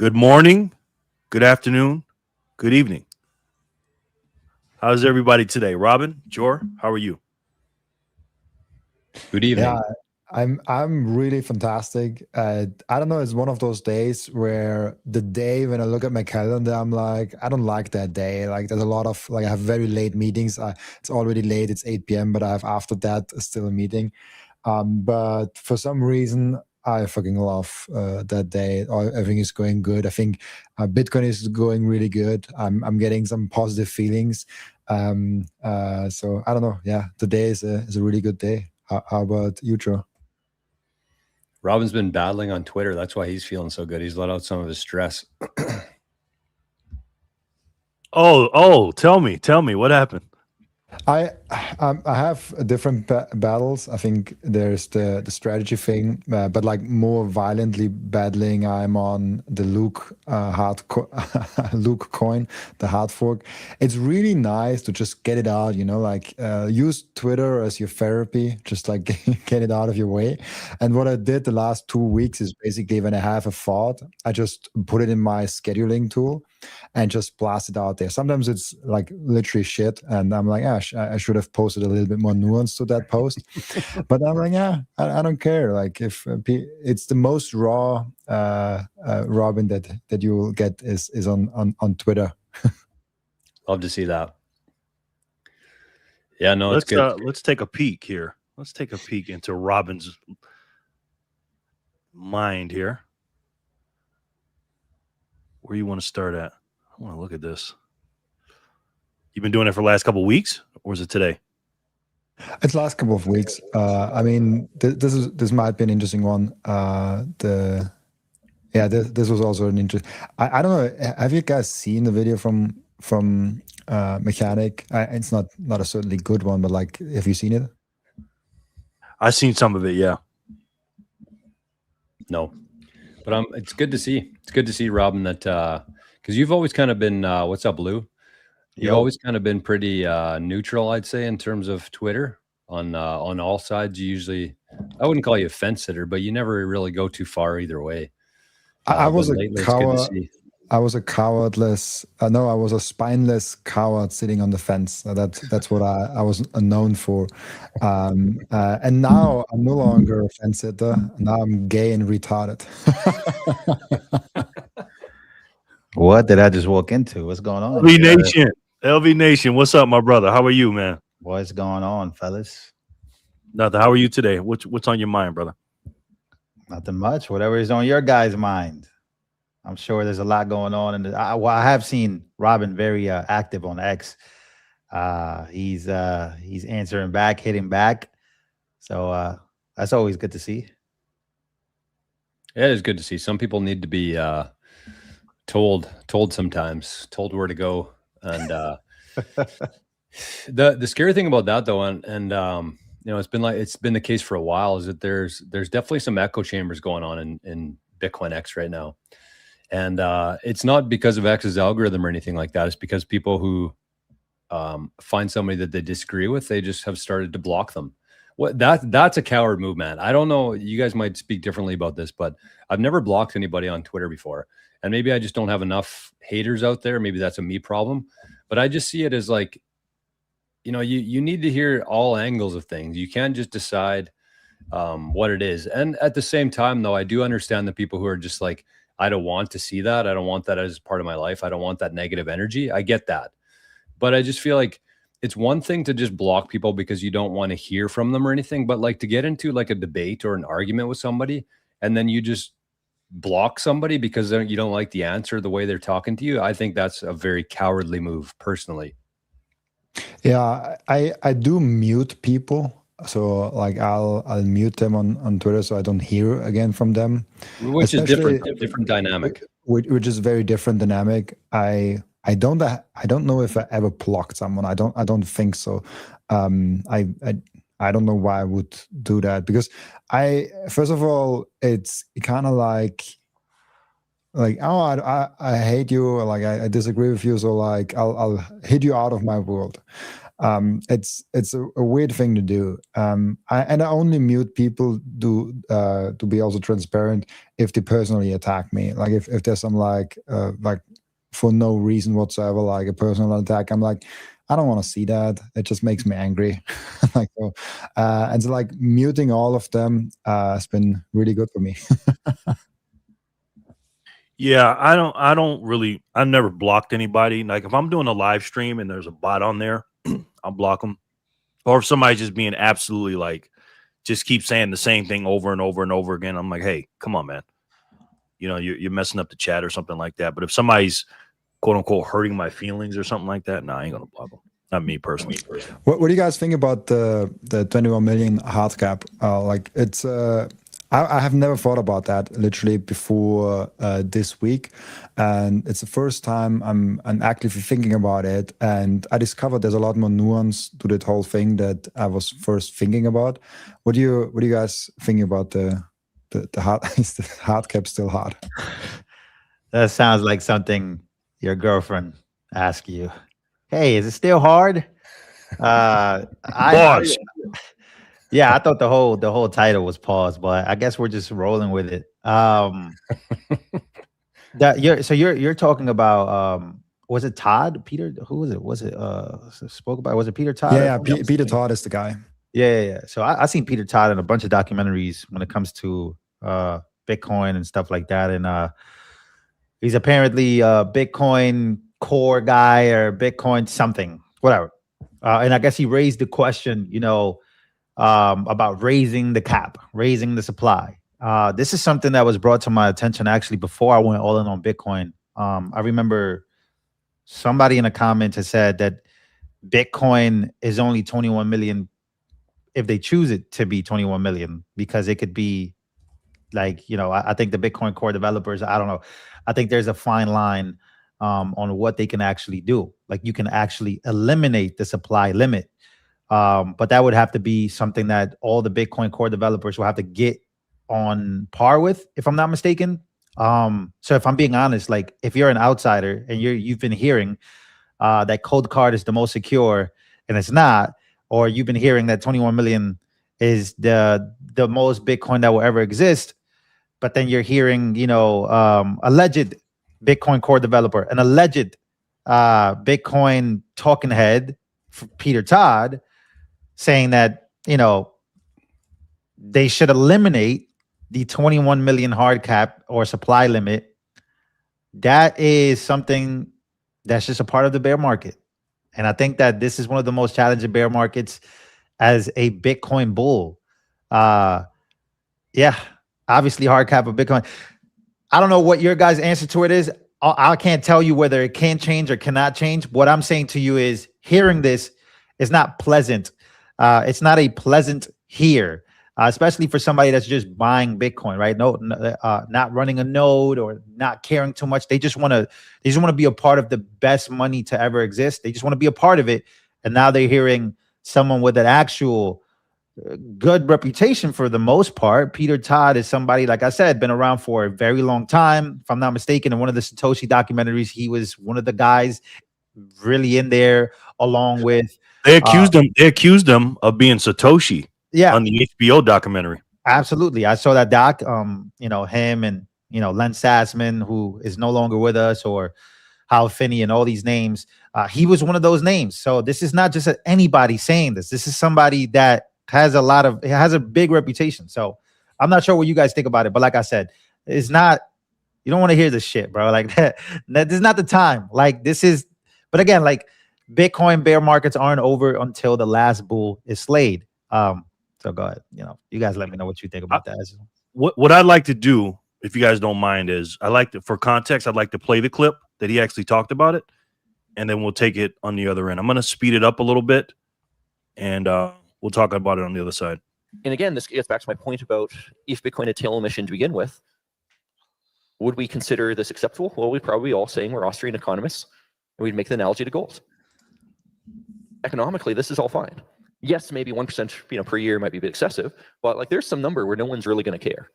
Good morning, good afternoon, good evening. How's everybody today? Robin, Jor, how are you? Good evening. Yeah, I'm really fantastic. I don't know. It's one of those days where the day when I look at my calendar, I'm like, I don't like that day. Like, there's a lot of I have very late meetings. It's already late. It's 8 p.m. But I have after that still a meeting. But for some reason, I fucking love that day. Everything is going good. I think Bitcoin is going really good. I'm getting some positive feelings. So I don't know. Yeah, today is a really good day. How about you, Joe? Robin's been battling on Twitter. That's why he's feeling so good. He's let out some of his stress. Tell me what happened. I have different battles. I think there's the strategy thing, but like more violently battling. I'm on the Luke Luke coin, the hard fork. It's really nice to just get it out. Like use Twitter as your therapy. Just like get it out of your way. And what I did the last 2 weeks is basically when I have a thought, I just put it in my scheduling tool and just blast it out there. Sometimes it's like literally shit, and I'm like, I should have posted a little bit more nuance to that post. But I'm like, I don't care. Like if it's the most raw Robin that you will get is on Twitter. Love to see that. Yeah, no, Let's it's good. let's take a peek here. Let's take a peek into Robin's mind here. Where you want to start at? I want to look at this. You've been doing it for the last couple of weeks, or is it today? It's last couple of weeks. I mean, this might be an interesting one. This was also an interesting. I don't know. Have you guys seen the video from Mechanic? It's not a certainly good one, but like, have you seen it? I've seen some of it. Yeah. No, but it's good to see. It's good to see, Robin, that because you've always kind of been what's up, Lou? You've always kind of been pretty neutral, I'd say, in terms of Twitter on all sides. You usually, I wouldn't call you a fence sitter, but you never really go too far either way. I was a coward. I was a cowardless. No, I was a spineless coward sitting on the fence. That's what I was known for. And now I'm no longer a fence sitter. Now I'm gay and retarded. What did I just walk into? What's going on? LV Nation, what's up, my brother? How are you, man? What's going on, fellas? Nothing. How are you today? What's on your mind, brother? Nothing much. Whatever is on your guys' mind. I'm sure there's a lot going on. And I have seen Robin very active on X. He's answering back, hitting back. So that's always good to see. Yeah, it is good to see. Some people need to be told sometimes, told where to go. And the scary thing about that, though, and it's been the case for a while, is that there's definitely some echo chambers going on in Bitcoin X right now. And it's not because of X's algorithm or anything like that. It's because people who find somebody that they disagree with, they just have started to block them. That's a coward move, man. I don't know. You guys might speak differently about this, but I've never blocked anybody on Twitter before. And maybe I just don't have enough haters out there. Maybe that's a me problem. But I just see it as like, you need to hear all angles of things. You can't just decide what it is. And at the same time, though, I do understand the people who are just like, I don't want to see that. I don't want that as part of my life. I don't want that negative energy. I get that. But I just feel like it's one thing to just block people because you don't want to hear from them or anything. But like to get into like a debate or an argument with somebody and then you just block somebody because you don't like the answer, the way they're talking to you, I think that's a very cowardly move personally. Yeah, I do mute people. So like I'll mute them on Twitter so I don't hear again from them. Which is different dynamic. Which is very different dynamic. I don't know if I ever blocked someone. I don't think so. I don't know why I would do that, because first of all, it's kind of like I hate you, or like I disagree with you, so like I'll hit you out of my world. It's a weird thing to do. I only mute people to be also transparent if they personally attack me. Like if there's some like for no reason whatsoever, like a personal attack, I'm like, I don't want to see that. It just makes me angry. Like so, and so like muting all of them has been really good for me. Yeah, I've never blocked anybody. Like if I'm doing a live stream and there's a bot on there, I'll block them. Or if somebody's just being absolutely like, just keep saying the same thing over and over and over again, I'm like, hey, come on, man. You know, you're messing up the chat or something like that. But if somebody's quote unquote hurting my feelings or something like that, I ain't gonna block them. Not me personally. What do you guys think about the 21 million hard cap? Like it's I have never thought about that literally before this week, and it's the first time I'm actively thinking about it. And I discovered there's a lot more nuance to that whole thing that I was first thinking about. What do you guys think about the hard? Is the hard cap still hard? That sounds like something your girlfriend asked you. Hey, is it still hard? Pause. Yeah, I thought the whole title was pause, but I guess we're just rolling with it. You're talking about was it Todd? Peter? Who was it? Was it spoke about? Was it Peter Todd? Yeah, Peter Todd is the guy. Yeah. So I seen Peter Todd in a bunch of documentaries when it comes to Bitcoin and stuff like that, and he's apparently a Bitcoin core guy or Bitcoin something, whatever. And I guess he raised the question, about raising the cap, raising the supply. This is something that was brought to my attention actually before I went all in on Bitcoin. I remember somebody in the comments had said that Bitcoin is only 21 million if they choose it to be 21 million, because it could be like, I think the Bitcoin core developers, I don't know. I think there's a fine line on what they can actually do. Like you can actually eliminate the supply limit. But that would have to be something that all the Bitcoin core developers will have to get on par with, if I'm not mistaken. So if I'm being honest, like if you're an outsider and you've been hearing that Cold Card is the most secure and it's not, or you've been hearing that 21 million is the most Bitcoin that will ever exist, but then you're hearing, alleged Bitcoin core developer, an alleged Bitcoin talking head, Peter Todd, saying that, they should eliminate the 21 million hard cap or supply limit. That is something that's just a part of the bear market. And I think that this is one of the most challenging bear markets as a Bitcoin bull. Yeah, obviously hard cap of Bitcoin. I don't know what your guys' answer to it is. I can't tell you whether it can change or cannot change. What I'm saying to you is hearing this is not pleasant. It's not a pleasant hear, especially for somebody that's just buying Bitcoin, right? Not running a node or not caring too much. They just want to be a part of the best money to ever exist. They just want to be a part of it. And now they're hearing someone with an actual good reputation for the most part. Peter Todd is somebody, like I said, been around for a very long time. If I'm not mistaken, in one of the Satoshi documentaries, he was one of the guys really in there, along with They accused him of being Satoshi on the HBO documentary. Absolutely. I saw that doc. Him and Len Sassman, who is no longer with us, or Hal Finney, and all these names. He was one of those names. So this is not just anybody saying this. This is somebody that has a big reputation. So I'm not sure what you guys think about it, but like I said, it's not, you don't want to hear this shit, bro. Like that is not the time. Like this is, but again, like Bitcoin bear markets aren't over until the last bull is slayed. So go ahead. You guys let me know what you think about that. What I'd like to do, if you guys don't mind, is for context, I'd like to play the clip that he actually talked about it, and then we'll take it on the other end. I'm going to speed it up a little bit, and we'll talk about it on the other side. And again, this gets back to my point about if Bitcoin had tail emission to begin with, would we consider this acceptable? Well, we'd probably all saying we're Austrian economists, and we'd make the analogy to gold. Economically, this is all fine. Yes, maybe 1% per year might be a bit excessive, but like there's some number where no one's really going to care.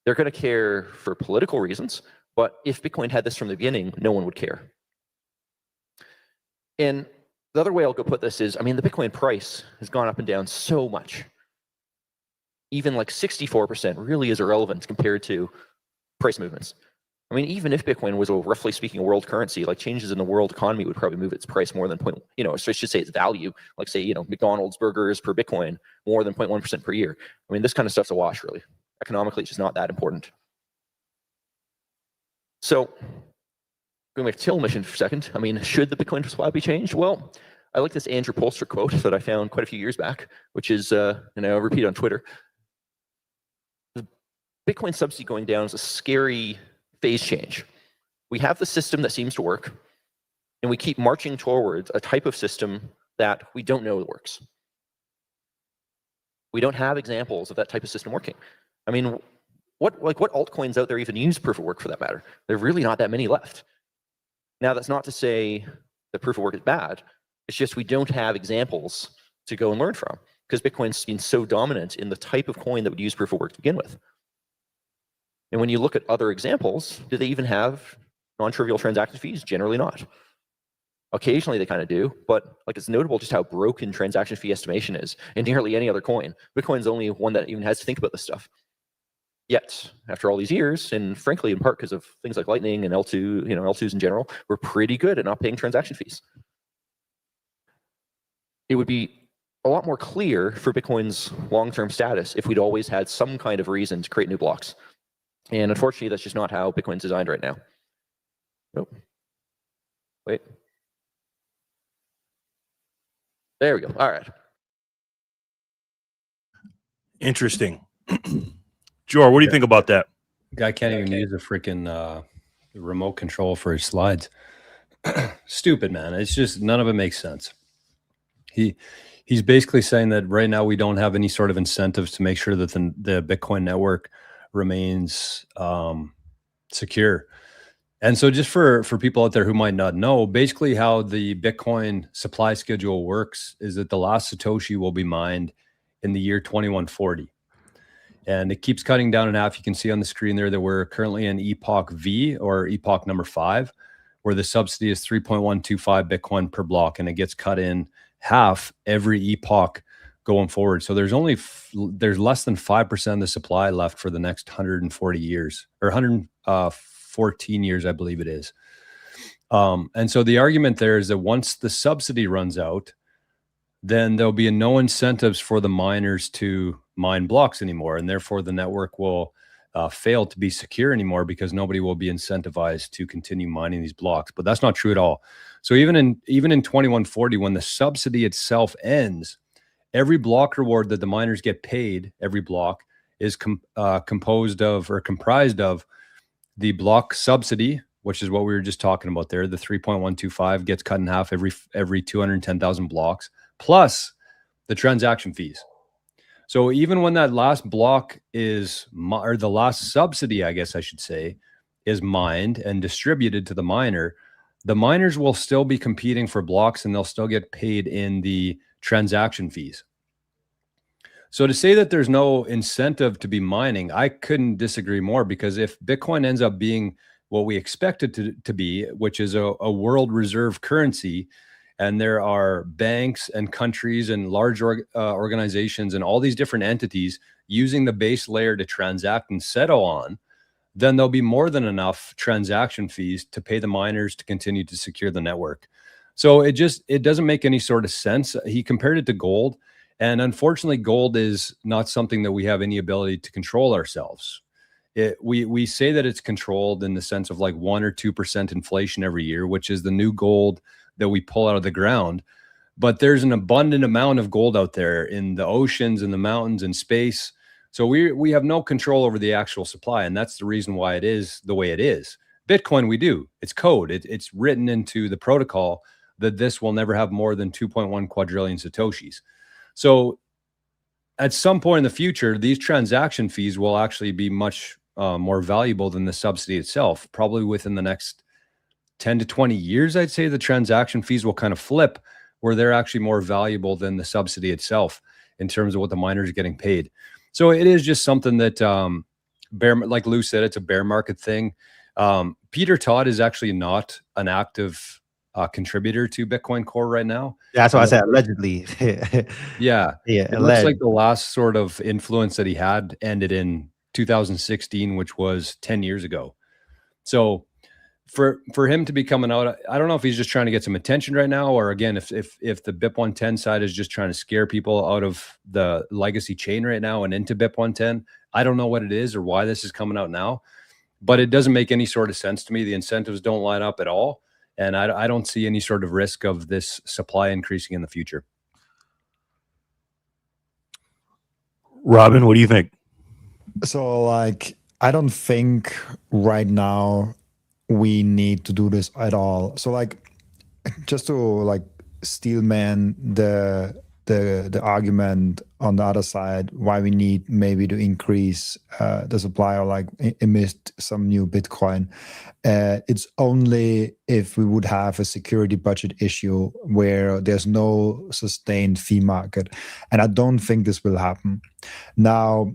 They're going to care for political reasons, but if Bitcoin had this from the beginning, no one would care. And The other way I'll go put this is, I mean, the Bitcoin price has gone up and down so much. Even like 64% really is irrelevant compared to price movements. I mean, even if Bitcoin was, roughly speaking, a world currency, like changes in the world economy would probably move its price more than so I should say its value, like say, McDonald's burgers per Bitcoin more than 0.1% per year. I mean, this kind of stuff's a wash, really. Economically, it's just not that important. So, going back to tail emission for a second, I mean, should the Bitcoin supply be changed? Well, I like this Andrew Polster quote that I found quite a few years back, which is, and I'll repeat on Twitter, the Bitcoin subsidy going down is a scary phase change. We have the system that seems to work, and we keep marching towards a type of system that we don't know works. We don't have examples of that type of system working. I mean, what altcoins out there even use proof of work for that matter? There are really not that many left. Now, that's not to say that proof of work is bad. It's just we don't have examples to go and learn from because Bitcoin's been so dominant in the type of coin that would use proof of work to begin with. And when you look at other examples, do they even have non-trivial transaction fees? Generally not. Occasionally they kind of do, but like it's notable just how broken transaction fee estimation is in nearly any other coin. Bitcoin's the only one that even has to think about this stuff. Yet, after all these years, and frankly, in part because of things like Lightning and L2, L2s in general, we're pretty good at not paying transaction fees. It would be a lot more clear for Bitcoin's long-term status if we'd always had some kind of reason to create new blocks. And unfortunately, that's just not how Bitcoin's designed right now. Nope. Wait. There we go. All right. Interesting. Jor, what do you think about that? Guy can't even use a freaking remote control for his slides. Stupid, man. It's just none of it makes sense. He's basically saying that right now we don't have any sort of incentives to make sure that the Bitcoin network remains secure. And so just for people out there who might not know, basically how the Bitcoin supply schedule works is that the last Satoshi will be mined in the year 2140. And it keeps cutting down in half. You can see on the screen there that we're currently in epoch V, or epoch number 5, where the subsidy is 3.125 Bitcoin per block, and it gets cut in half every epoch going forward. So there's less than 5% of the supply left for the next 140 years, or 114 years, I believe it is. And so the argument there is that once the subsidy runs out, then there'll be no incentives for the miners to mine blocks anymore, and therefore the network will fail to be secure anymore because nobody will be incentivized to continue mining these blocks. But that's not true at all. So even in 2140, when the subsidy itself ends, every block reward that the miners get paid, every block, is composed of or comprised of the block subsidy, which is what we were just talking about there. The 3.125 gets cut in half every 210,000 blocks, plus the transaction fees. So even when that last block is, or the last subsidy, I guess I should say, is mined and distributed to the miner, the miners will still be competing for blocks and they'll still get paid in the transaction fees. So to say that there's no incentive to be mining, I couldn't disagree more, because if Bitcoin ends up being what we expect it to be, which is a world reserve currency, and there are banks and countries and large organizations and all these different entities using the base layer to transact and settle on, then there'll be more than enough transaction fees to pay the miners to continue to secure the network. So it doesn't make any sort of sense. He compared it to gold, and unfortunately, gold is not something that we have any ability to control ourselves. We say that it's controlled in the sense of like 1 or 2% inflation every year, which is the new gold that we pull out of the ground. But there's an abundant amount of gold out there in the oceans and the mountains and space. So we have no control over the actual supply, and that's the reason why it is the way it is. Bitcoin, we do. It's code. It's written into the protocol that this will never have more than 2.1 quadrillion Satoshis. So at some point in the future, these transaction fees will actually be much more valuable than the subsidy itself. Probably within the next 10 to 20 years, I'd say the transaction fees will kind of flip, where they're actually more valuable than the subsidy itself in terms of what the miners are getting paid. So it is just something that, like Lou said, it's a bear market thing. Peter Todd is actually not an active contributor to Bitcoin Core right now. Yeah, that's why I said allegedly. Yeah. Yeah, It looks like the last sort of influence that he had ended in 2016, which was 10 years ago. So for him to be coming out, I don't know if he's just trying to get some attention right now, or again, if the BIP 110 side is just trying to scare people out of the legacy chain right now and into BIP 110. I don't know what it is or why this is coming out now, but it doesn't make any sort of sense to me. The incentives don't line up at all. And I don't see any sort of risk of this supply increasing in the future. Robin, what do you think? So, like, I don't think right now we need to do this at all. So, like, just to like steelman the argument on the other side, why we need maybe to increase the supply or like emit some new Bitcoin. It's only if we would have a security budget issue where there's no sustained fee market. And I don't think this will happen. Now,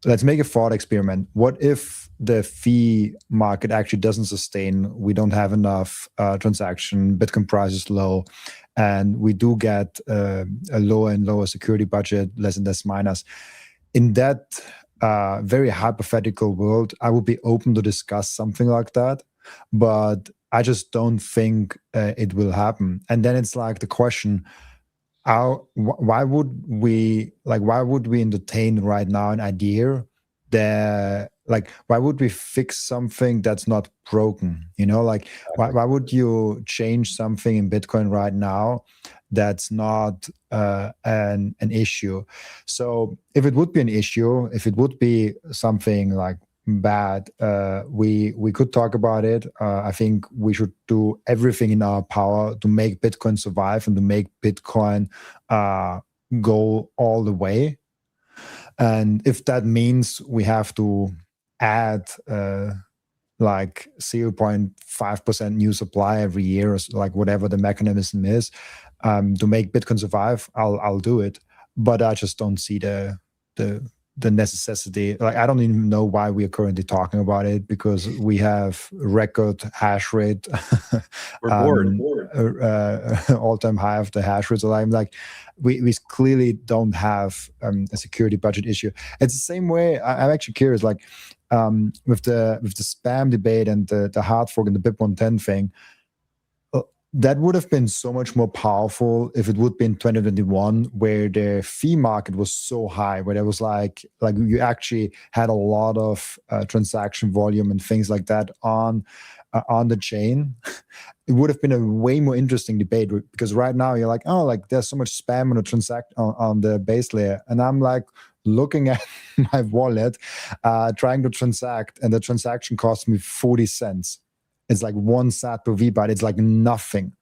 let's make a thought experiment. What if the fee market actually doesn't sustain? We don't have enough transaction, Bitcoin price is low, and we do get a lower and lower security budget, less and less miners. In that very hypothetical world, I would be open to discuss something like that, but I just don't think it will happen. And then it's like the question, why would we entertain right now an idea that, like, why would we fix something that's not broken? You know, like, why would you change something in Bitcoin right now that's not an issue? So if it would be an issue, if it would be something like bad, we could talk about it. I think we should do everything in our power to make Bitcoin survive and to make Bitcoin go all the way. And if that means we have to add like 0.5% new supply every year, or like whatever the mechanism is, to make Bitcoin survive, I'll do it. But I just don't see the necessity. Like, I don't even know why we are currently talking about it, because we have record hash rate. We're bored. All-time high of the hash rate. So I'm like, we clearly don't have a security budget issue. It's the same way. I'm actually curious, like, with the spam debate and the hard fork and the BIP 110 thing, that would have been so much more powerful if it would be in 2021, where the fee market was so high, where there was like you actually had a lot of transaction volume and things like that on the chain. It would have been a way more interesting debate, because right now you're like, oh, like there's so much spam on the on the base layer, and I'm like looking at my wallet, trying to transact, and the transaction cost me 40 cents. It's like 1 sat per VByte. It's like nothing.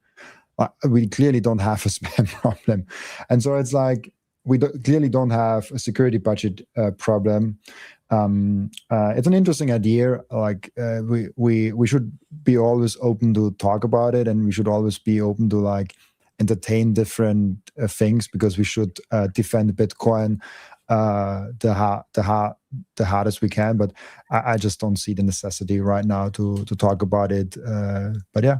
We clearly don't have a spam problem. And so it's like, we clearly don't have a security budget problem. It's an interesting idea. Like, we should be always open to talk about it, and we should always be open to like entertain different things, because we should defend Bitcoin the hardest we can. But I just don't see the necessity right now to talk about it. But yeah,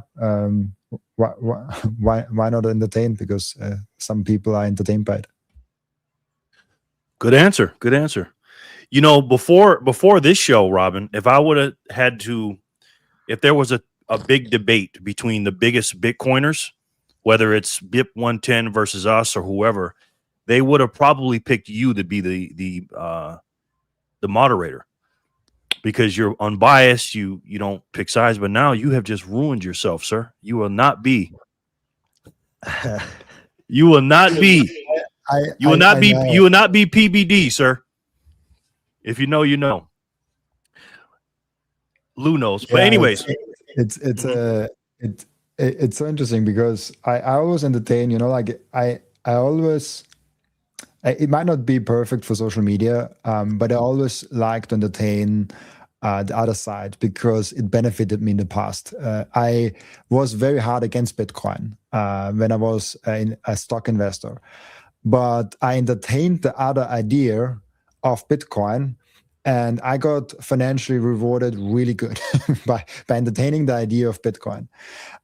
why not entertain? Because some people are entertained by it. Good answer. Good answer. You know, before this show, Robin, if I would have had to, if there was a big debate between the biggest Bitcoiners, whether it's BIP 110 versus us or whoever, they would have probably picked you to be the moderator, because you're unbiased. You don't pick sides. But now you have just ruined yourself, sir. You will not be. You will not be. You will not be. You will not be PBD, sir. If you know, you know. Lou knows. But anyways, it's so interesting, because I always entertain. You know, like I always. It might not be perfect for social media, but I always like to entertain the other side, because it benefited me in the past. I was very hard against Bitcoin when I was a stock investor, but I entertained the other idea of Bitcoin And I got financially rewarded really good by entertaining the idea of Bitcoin.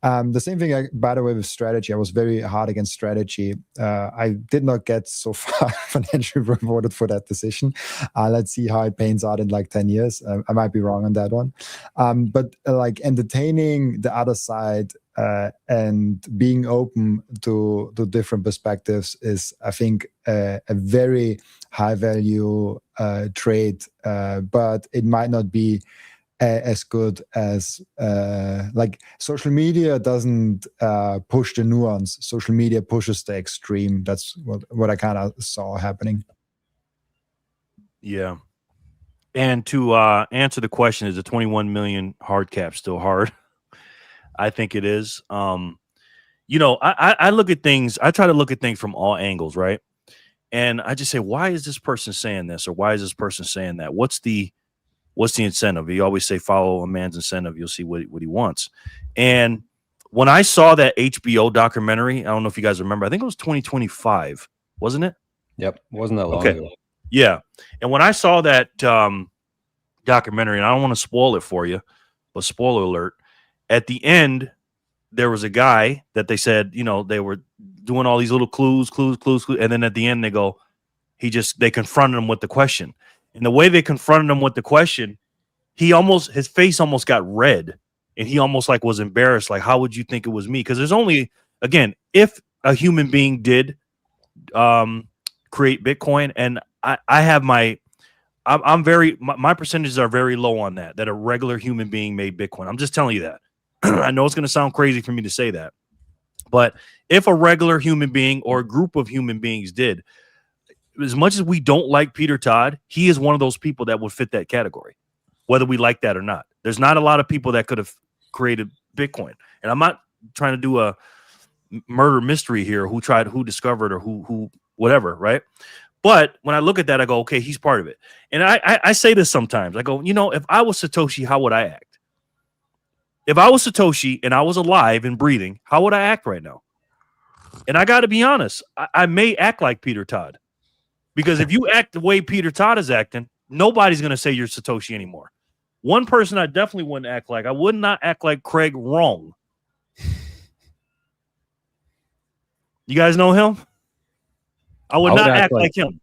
The same thing, by the way, with strategy. I was very hard against strategy. I did not get so far financially rewarded for that decision. Let's see how it pans out in like 10 years. I might be wrong on that one. But like entertaining the other side and being open to different perspectives is, I think, a very high value trade, but it might not be as good as like social media doesn't push the nuance. Social media pushes the extreme. That's what I kind of saw happening. Yeah. And to answer the question, is the 21 million hard cap still hard? I think it is. You know, I look at things, I try to look at things from all angles, right? And I just say, why is this person saying this? Or why is this person saying that? What's the incentive? You always say, follow a man's incentive. You'll see what he wants. And when I saw that HBO documentary, I don't know if you guys remember, I think it was 2025, wasn't it? Yep. Wasn't that long ago. Yeah. And when I saw that documentary, and I don't want to spoil it for you, but spoiler alert, at the end, there was a guy that they said, you know, they were doing all these little clues. And then at the end, they confronted him with the question. And the way they confronted him with the question, his face almost got red, and he almost like was embarrassed. Like, how would you think it was me? Because there's only, again, if a human being did create Bitcoin, and my percentages are very low on that a regular human being made Bitcoin. I'm just telling you that. I know it's going to sound crazy for me to say that, but if a regular human being or a group of human beings did, as much as we don't like Peter Todd, he is one of those people that would fit that category, whether we like that or not. There's not a lot of people that could have created Bitcoin. And I'm not trying to do a murder mystery here, who discovered or who whatever, right? But when I look at that, I go, okay, he's part of it. And I say this sometimes. I go, you know, if I was Satoshi, how would I act? If I was Satoshi and I was alive and breathing, how would I act right now? And I got to be honest, I may act like Peter Todd. Because if you act the way Peter Todd is acting, nobody's going to say you're Satoshi anymore. One person I definitely wouldn't act like, I would not act like Craig Wrong. You guys know him? I would not act like him.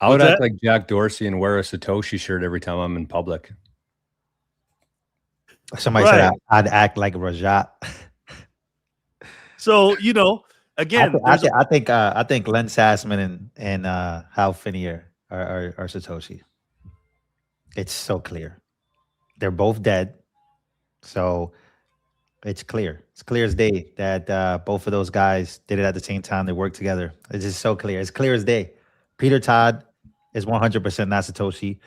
I would act like Jack Dorsey and wear a Satoshi shirt every time I'm in public. Somebody said I'd act like Rajat. So, you know, again, I think Len Sassman and Hal Finney are Satoshi. It's so clear. They're both dead. So it's clear. It's clear as day that both of those guys did it at the same time. They worked together. It's just so clear. It's clear as day. Peter Todd is 100% not Satoshi.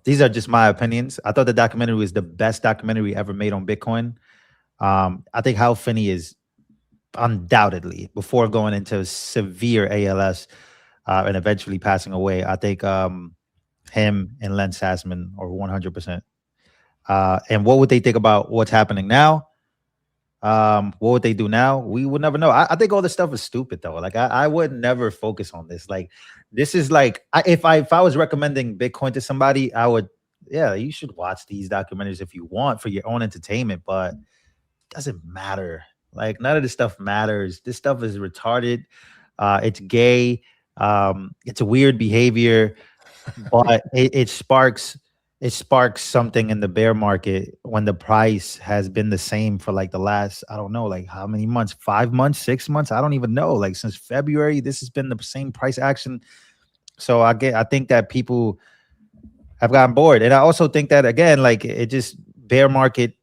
These are just my opinions. I thought the documentary was the best documentary ever made on Bitcoin. I think Hal Finney is undoubtedly, before going into severe ALS and eventually passing away, I think him and Len Sassman are 100%. And what would they think about what's happening now? What would they do now? We would never know. I think all this stuff is stupid, though. Like, I would never focus on this. Like, this is like, if I was recommending Bitcoin to somebody, I would, yeah, you should watch these documentaries if you want for your own entertainment, but it doesn't matter. Like, none of this stuff matters. This stuff is retarded. It's gay. It's a weird behavior, but it sparks something in the bear market when the price has been the same for like the last, I don't know, like how many months, 5 months, 6 months? I don't even know. Like, since February, this has been the same price action. So I think that people have gotten bored. And I also think that, again, like, it just bear market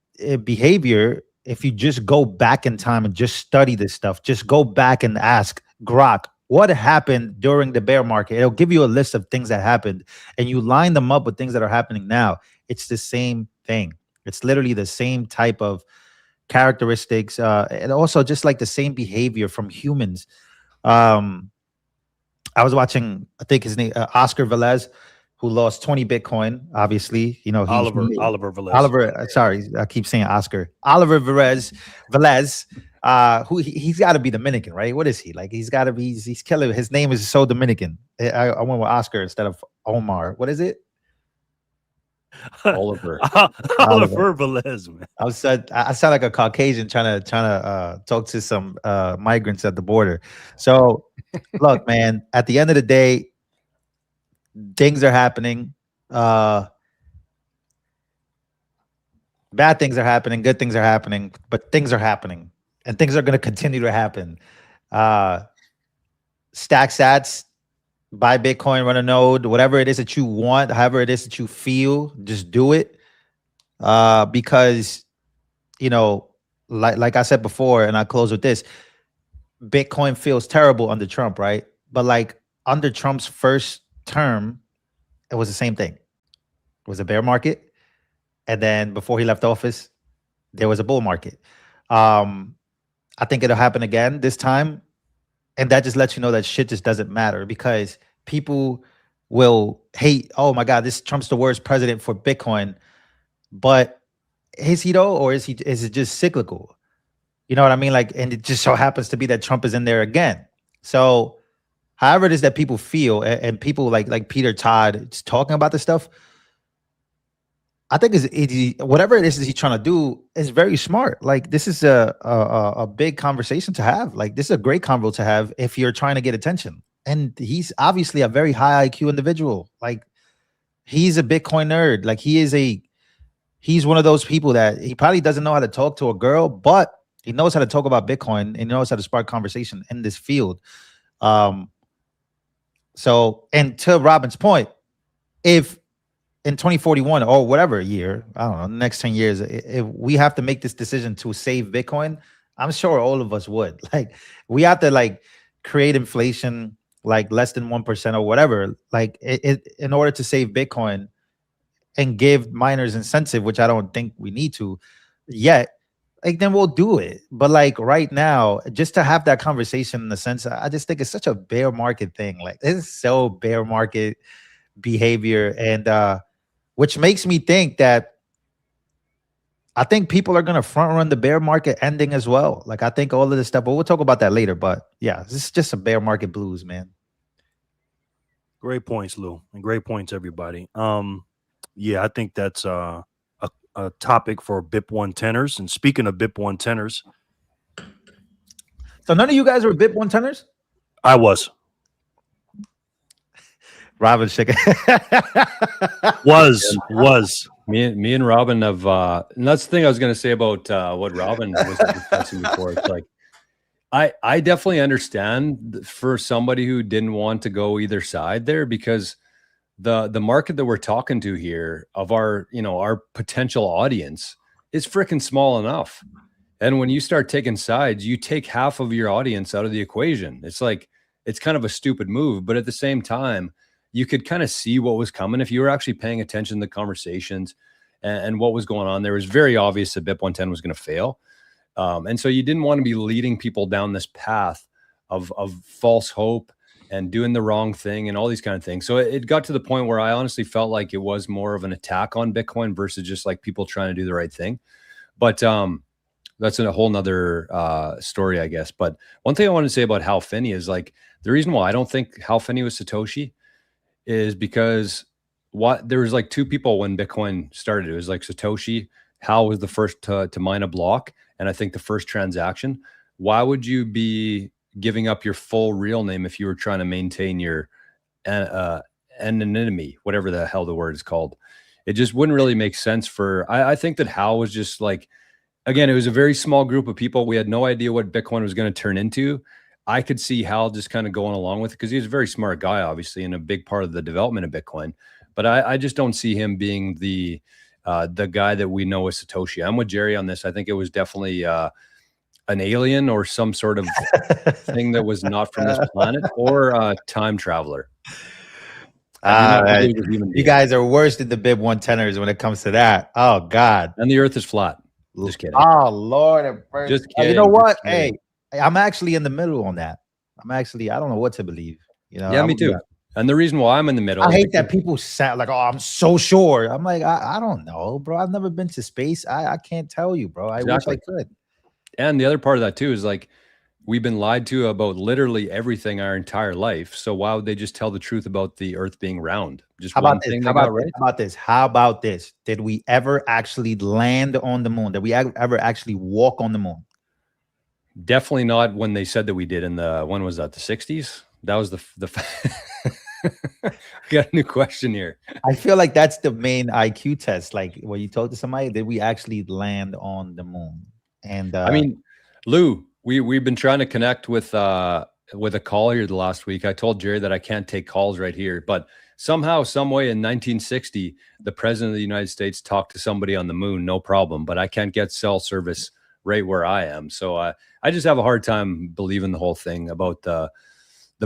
behavior. If you just go back in time and just study this stuff, just go back and ask Grok, what happened during the bear market? It'll give you a list of things that happened, and you line them up with things that are happening now. It's the same thing. It's literally the same type of characteristics, and also just like the same behavior from humans. I was watching, I think his name, Oscar Velez, who lost 20 Bitcoin. Obviously, you know, Oliver Velez. Sorry, I keep saying Oscar. Oliver Velez. He's got to be Dominican, right? What is he like? He's got to be. He's killer. His name is so Dominican. I went with Oscar instead of Omar. What is it? Oliver. Oliver Velez, man. I sound like a Caucasian trying to talk to some migrants at the border. So, look, man. At the end of the day, things are happening. Bad things are happening. Good things are happening. But things are happening, and things are going to continue to happen. Stack sats. Buy Bitcoin, run a node, whatever it is that you want, however it is that you feel, just do it. Because, you know, like I said before, and I close with this, Bitcoin feels terrible under Trump, right? But like under Trump's first term, it was the same thing. It was a bear market. And then before he left office, there was a bull market. I think it'll happen again this time. And that just lets you know that shit just doesn't matter, because people will hate, oh my God, this Trump's the worst president for Bitcoin. But is he though? Or is it just cyclical? You know what I mean? Like, and it just so happens to be that Trump is in there again. So however it is that people feel, and people like Peter Todd talking about this stuff, I think whatever it is that he's trying to do is very smart. Like, this is a big conversation to have. Like, this is a great convo to have if you're trying to get attention. And he's obviously a very high IQ individual. Like, he's a Bitcoin nerd. Like, he's one of those people that he probably doesn't know how to talk to a girl, but he knows how to talk about Bitcoin and he knows how to spark conversation in this field. So, and to Robin's point, if in 2041 or whatever year, I don't know, the next 10 years, if we have to make this decision to save Bitcoin, I'm sure all of us would. Like, we have to like create inflation like less than 1% or whatever, like it in order to save Bitcoin and give miners incentive, which I don't think we need to yet. Like, then we'll do it. But like right now, just to have that conversation in the sense, I just think it's such a bear market thing. Like, it's so bear market behavior, and which makes me think that I think people are gonna front run the bear market ending as well. Like, I think all of this stuff, but we'll talk about that later. But yeah, this is just a bear market blues, man. Great points, Lou, and great points, everybody. Yeah, I think that's a topic for BIP 110ers. And speaking of BIP 110ers, so none of you guys were BIP 110ers? I was. Robin shaking. was. Me and Robin have, and that's the thing I was going to say about what Robin was discussing before. It's like, I definitely understand for somebody who didn't want to go either side there, because the market that we're talking to here of our potential audience is freaking small enough. And when you start taking sides, you take half of your audience out of the equation. It's like, it's kind of a stupid move, but at the same time, you could kind of see what was coming if you were actually paying attention to the conversations and what was going on. There was very obvious that BIP 110 was going to fail. And so you didn't want to be leading people down this path of false hope and doing the wrong thing and all these kind of things. So it got to the point where I honestly felt like it was more of an attack on Bitcoin versus just like people trying to do the right thing. But that's a whole nother story, I guess. But one thing I want to say about Hal Finney is like, the reason why I don't think Hal Finney was Satoshi is because there was like two people when Bitcoin started. It was like Satoshi. Hal was the first to mine a block, and I think the first transaction. Why would you be giving up your full real name if you were trying to maintain your anonymity, whatever the hell the word is called? It just wouldn't really make sense for. I think that Hal was just like, again, it was a very small group of people. We had no idea what Bitcoin was going to turn into. I could see Hal just kind of going along with it because he's a very smart guy, obviously, and a big part of the development of Bitcoin. But I just don't see him being the guy that we know as Satoshi. I'm with Jerry on this. I think it was definitely an alien or some sort of thing that was not from this planet, or a time traveler. You guys are worse than the BIP 110ers when it comes to that. Oh, God. And the earth is flat. Just kidding. Oh, Lord. Just kidding. You know what? Hey, I'm actually in the middle on that. I don't know what to believe. Yeah, me too. And the reason why I'm in the middle, I hate that people sound like, oh, I'm so sure. I'm like, I don't know, bro. I've never been to space. I can't tell you, bro. I wish I could. And the other part of that too is like, we've been lied to about literally everything our entire life. So why would they just tell the truth about the Earth being round? Just How one about this? thing How they got about right. this? How about this? How about this? Did we ever actually land on the moon? Did we ever actually walk on the moon? Definitely not when they said that we did in the, when was that? The 60s? That was the we got a new question here. I feel like that's the main IQ test. Like when you talk to somebody, did we actually land on the moon? And I mean, Lou, we've been trying to connect with a call here the last week. I told Jerry that I can't take calls right here, but somehow, some way in 1960, the president of the United States talked to somebody on the moon, no problem, but I can't get cell service right where I am. So I just have a hard time believing the whole thing about the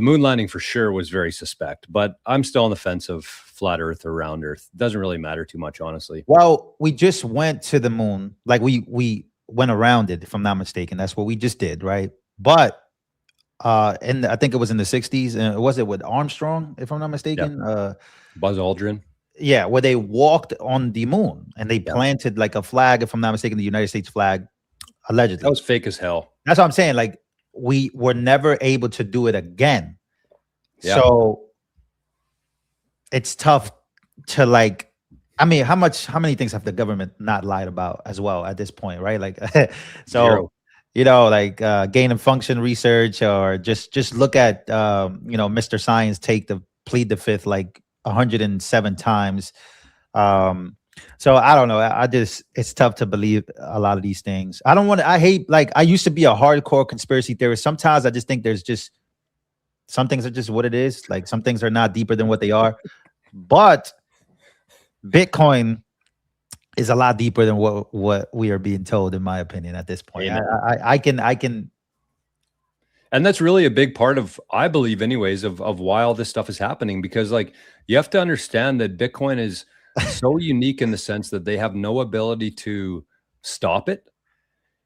moon landing. For sure was very suspect, but I'm still on the fence of flat Earth or round Earth. It doesn't really matter too much, honestly. well, we just went to the moon. Like we went around it, if I'm not mistaken. That's what we just did, right? But and I think it was in the 60s, and was it with Armstrong, if I'm not mistaken? Buzz Aldrin. Yeah, where they walked on the moon and they Yeah. planted like a flag, if I'm not mistaken, the United States flag, allegedly. That was fake as hell. That's what I'm saying. Like we were never able to do it again. Yeah. So it's tough to like, I mean, how many things have the government not lied about as well at this point, right? Like, so, Zero. you know, like gain and function research, or just look at, you know, Mr. Science plead the fifth like 107 times. So I don't know. It's tough to believe a lot of these things. I hate, like, I used to be a hardcore conspiracy theorist. Sometimes I just think there's just, some things are just what it is. Like some things are not deeper than what they are. But Bitcoin is a lot deeper than what we are being told, in my opinion, at this point. I can. And that's really a big part of, I believe anyways, of why all this stuff is happening, because like you have to understand that Bitcoin is so unique in the sense that they have no ability to stop it.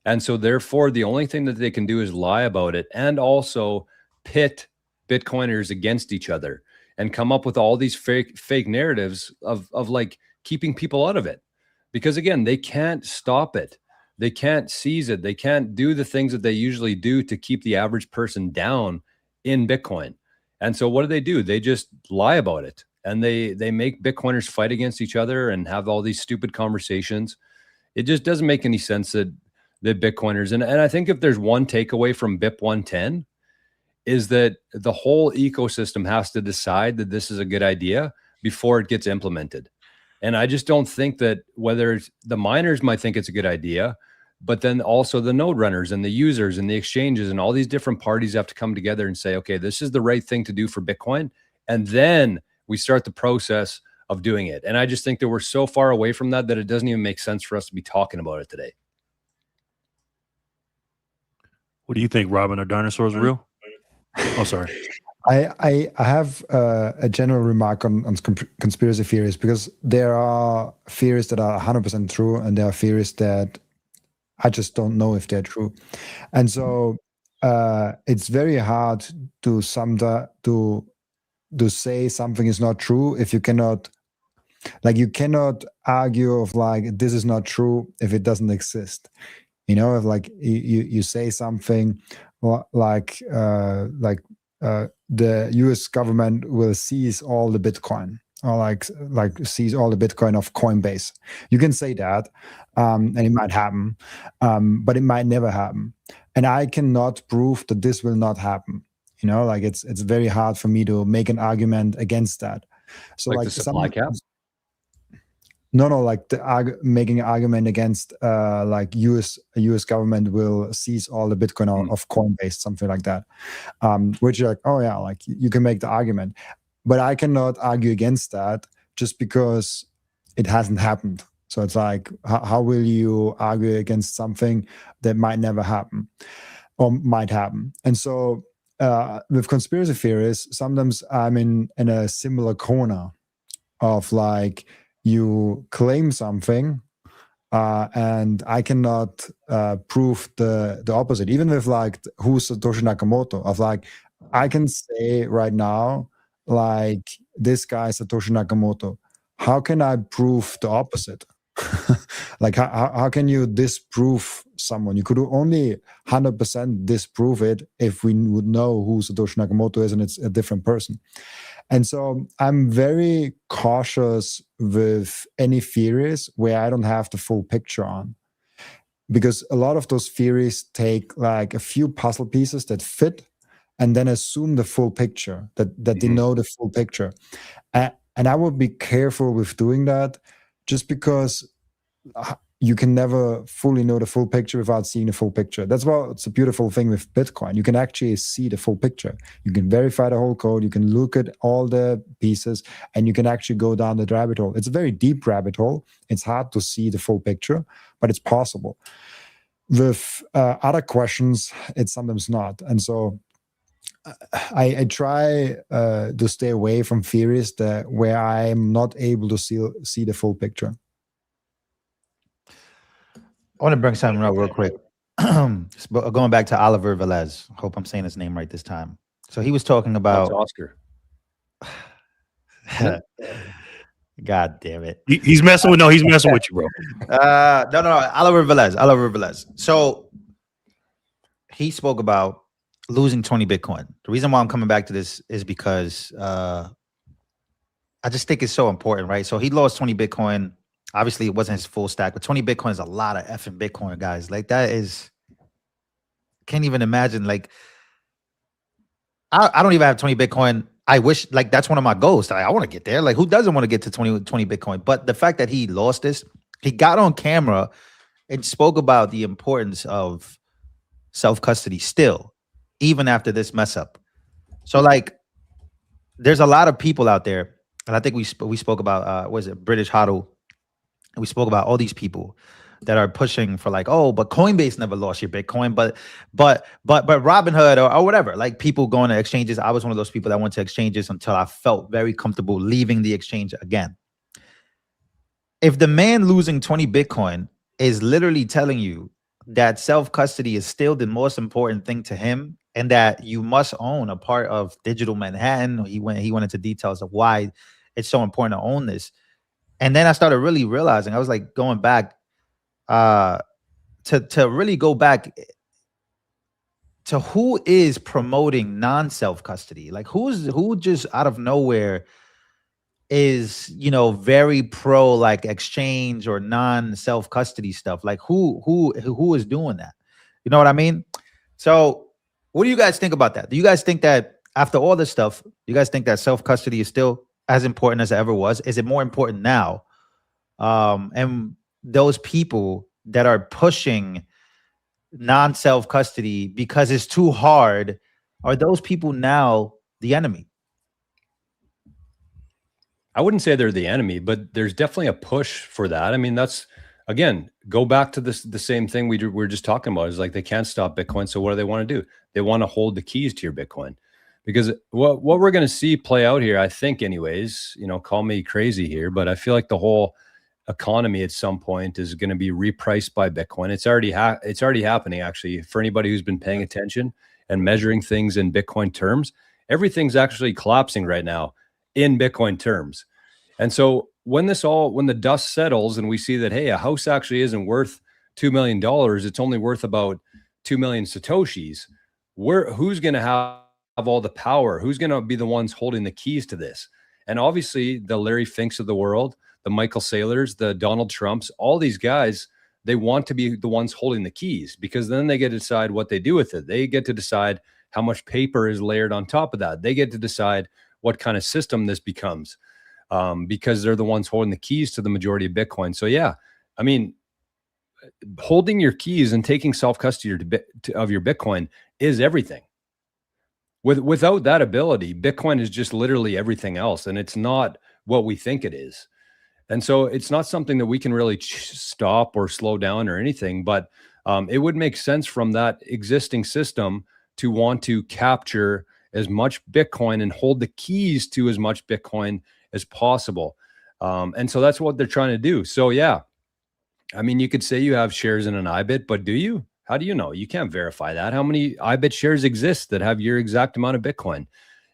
And so therefore the only thing that they can do is lie about it, and also pit Bitcoiners against each other and come up with all these fake narratives of like keeping people out of it. Because again, they can't stop it. They can't seize it. They can't do the things that they usually do to keep the average person down in Bitcoin. And so what do? They just lie about it. And they make Bitcoiners fight against each other and have all these stupid conversations. It just doesn't make any sense that Bitcoiners, and I think if there's one takeaway from BIP 110, is that the whole ecosystem has to decide that this is a good idea before it gets implemented. And I just don't think that, whether it's the miners might think it's a good idea, but then also the node runners and the users and the exchanges and all these different parties have to come together and say, okay, this is the right thing to do for Bitcoin. And then we start the process of doing it. And I just think that we're so far away from that it doesn't even make sense for us to be talking about it today. What do you think, Robin? Are dinosaurs real? Oh, sorry. I have a general remark on conspiracy theories, because there are theories that are 100% true, and there are theories that I just don't know if they're true. And so it's very hard to say something is not true if you cannot argue of like, this is not true if it doesn't exist. You know, if like you say something like the US government will seize all the Bitcoin, or like seize all the Bitcoin of Coinbase. You can say that, and it might happen, but it might never happen. And I cannot prove that this will not happen. You know, like it's very hard for me to make an argument against that. So like the supply cap? No, like making an argument against like US government will seize all the Bitcoin of Coinbase, something like that. Which like, oh yeah, like you can make the argument, but I cannot argue against that just because it hasn't happened. So it's like, how will you argue against something that might never happen or might happen? And so with conspiracy theories, sometimes I'm in a similar corner of like, you claim something and I cannot prove the opposite. Even with like who's Satoshi Nakamoto, of like, I can say right now, like, this guy Satoshi Nakamoto, how can I prove the opposite? Like how can you disprove someone? You could only 100% disprove it if we would know who Satoshi Nakamoto is and it's a different person. And so I'm very cautious with any theories where I don't have the full picture on, because a lot of those theories take like a few puzzle pieces that fit and then assume the full picture, that they know the full picture. And I would be careful with doing that, just because you can never fully know the full picture without seeing the full picture. That's what's a beautiful thing with Bitcoin. You can actually see the full picture. You can verify the whole code. You can look at all the pieces, and you can actually go down the rabbit hole. It's a very deep rabbit hole. It's hard to see the full picture, but it's possible. With other questions, it's sometimes not. And so I try to stay away from theories where I'm not able to see the full picture. I want to bring something up real quick. Going back to Oliver Velez. Hope I'm saying his name right this time. So he was talking about Oscar. God damn it. He's messing with he's messing with you, bro. No, Oliver Velez. So he spoke about losing 20 Bitcoin. The reason why I'm coming back to this is because I just think it's so important, right? So he lost 20 Bitcoin. Obviously, it wasn't his full stack, but 20 Bitcoin is a lot of effing Bitcoin, guys. Like, that is, can't even imagine. Like, I don't even have 20 Bitcoin. I wish, like, that's one of my goals. I want to get there. Like, who doesn't want to get to 20 Bitcoin? But the fact that he lost this, he got on camera and spoke about the importance of self-custody still, even after this mess up. So, like, there's a lot of people out there, and I think we spoke about, what is it, British HODL. We spoke about all these people that are pushing for, like, oh, but Coinbase never lost your Bitcoin, but Robinhood or whatever, like, people going to exchanges. I was one of those people that went to exchanges until I felt very comfortable leaving the exchange again. If the man losing 20 Bitcoin is literally telling you that self-custody is still the most important thing to him, and that you must own a part of digital Manhattan, he went into details of why it's so important to own this. And then I started really realizing, I was like going back to really go back to who is promoting non-self-custody. Like, who just out of nowhere is, you know, very pro like exchange or non-self-custody stuff. Like, who is doing that? You know what I mean? So what do you guys think about that? Do you guys think that after all this stuff, you guys think that self-custody is still as important as it ever was? Is it more important now? And those people that are pushing non-self-custody because it's too hard, are those people now the enemy? I wouldn't say they're the enemy, but there's definitely a push for that. I mean, that's, again, go back to the same thing we were just talking about. Is like, they can't stop Bitcoin. So what do they want to do? They want to hold the keys to your Bitcoin. Because what we're going to see play out here, I think anyways, you know, call me crazy here, but I feel like the whole economy at some point is going to be repriced by Bitcoin. It's already happening, actually. For anybody who's been paying attention and measuring things in Bitcoin terms, everything's actually collapsing right now in Bitcoin terms. And so when the dust settles and we see that, hey, a house actually isn't worth $2 million, it's only worth about 2 million Satoshis, who's going to have all the power? Who's going to be the ones holding the keys to this? And obviously the Larry Finks of the world, the Michael Saylors, the Donald Trumps, all these guys, they want to be the ones holding the keys, because then they get to decide what they do with it. They get to decide how much paper is layered on top of that. They get to decide what kind of system this becomes, because they're the ones holding the keys to the majority of Bitcoin. So yeah, I mean, holding your keys and taking self-custody of your Bitcoin is everything. Without that ability, Bitcoin is just literally everything else, and it's not what we think it is. And so it's not something that we can really stop or slow down or anything, but it would make sense from that existing system to want to capture as much Bitcoin and hold the keys to as much Bitcoin as possible. And so that's what they're trying to do. So yeah, I mean, you could say you have shares in an IBIT, but do you? How do you know? You can't verify that. How many IBIT shares exist that have your exact amount of Bitcoin?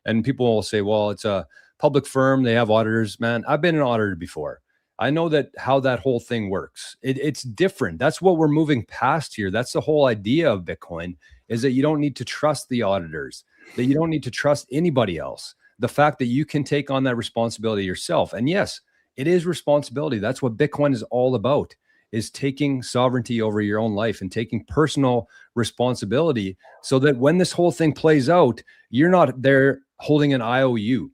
And people will say, well, it's a public firm, they have auditors. Man, I've been an auditor before. I know that how that whole thing works. It's different. That's what we're moving past here. That's the whole idea of Bitcoin, is that you don't need to trust the auditors, that you don't need to trust anybody else. The fact that you can take on that responsibility yourself. And yes, it is responsibility. That's what Bitcoin is all about, is taking sovereignty over your own life and taking personal responsibility, so that when this whole thing plays out, you're not there holding an IOU.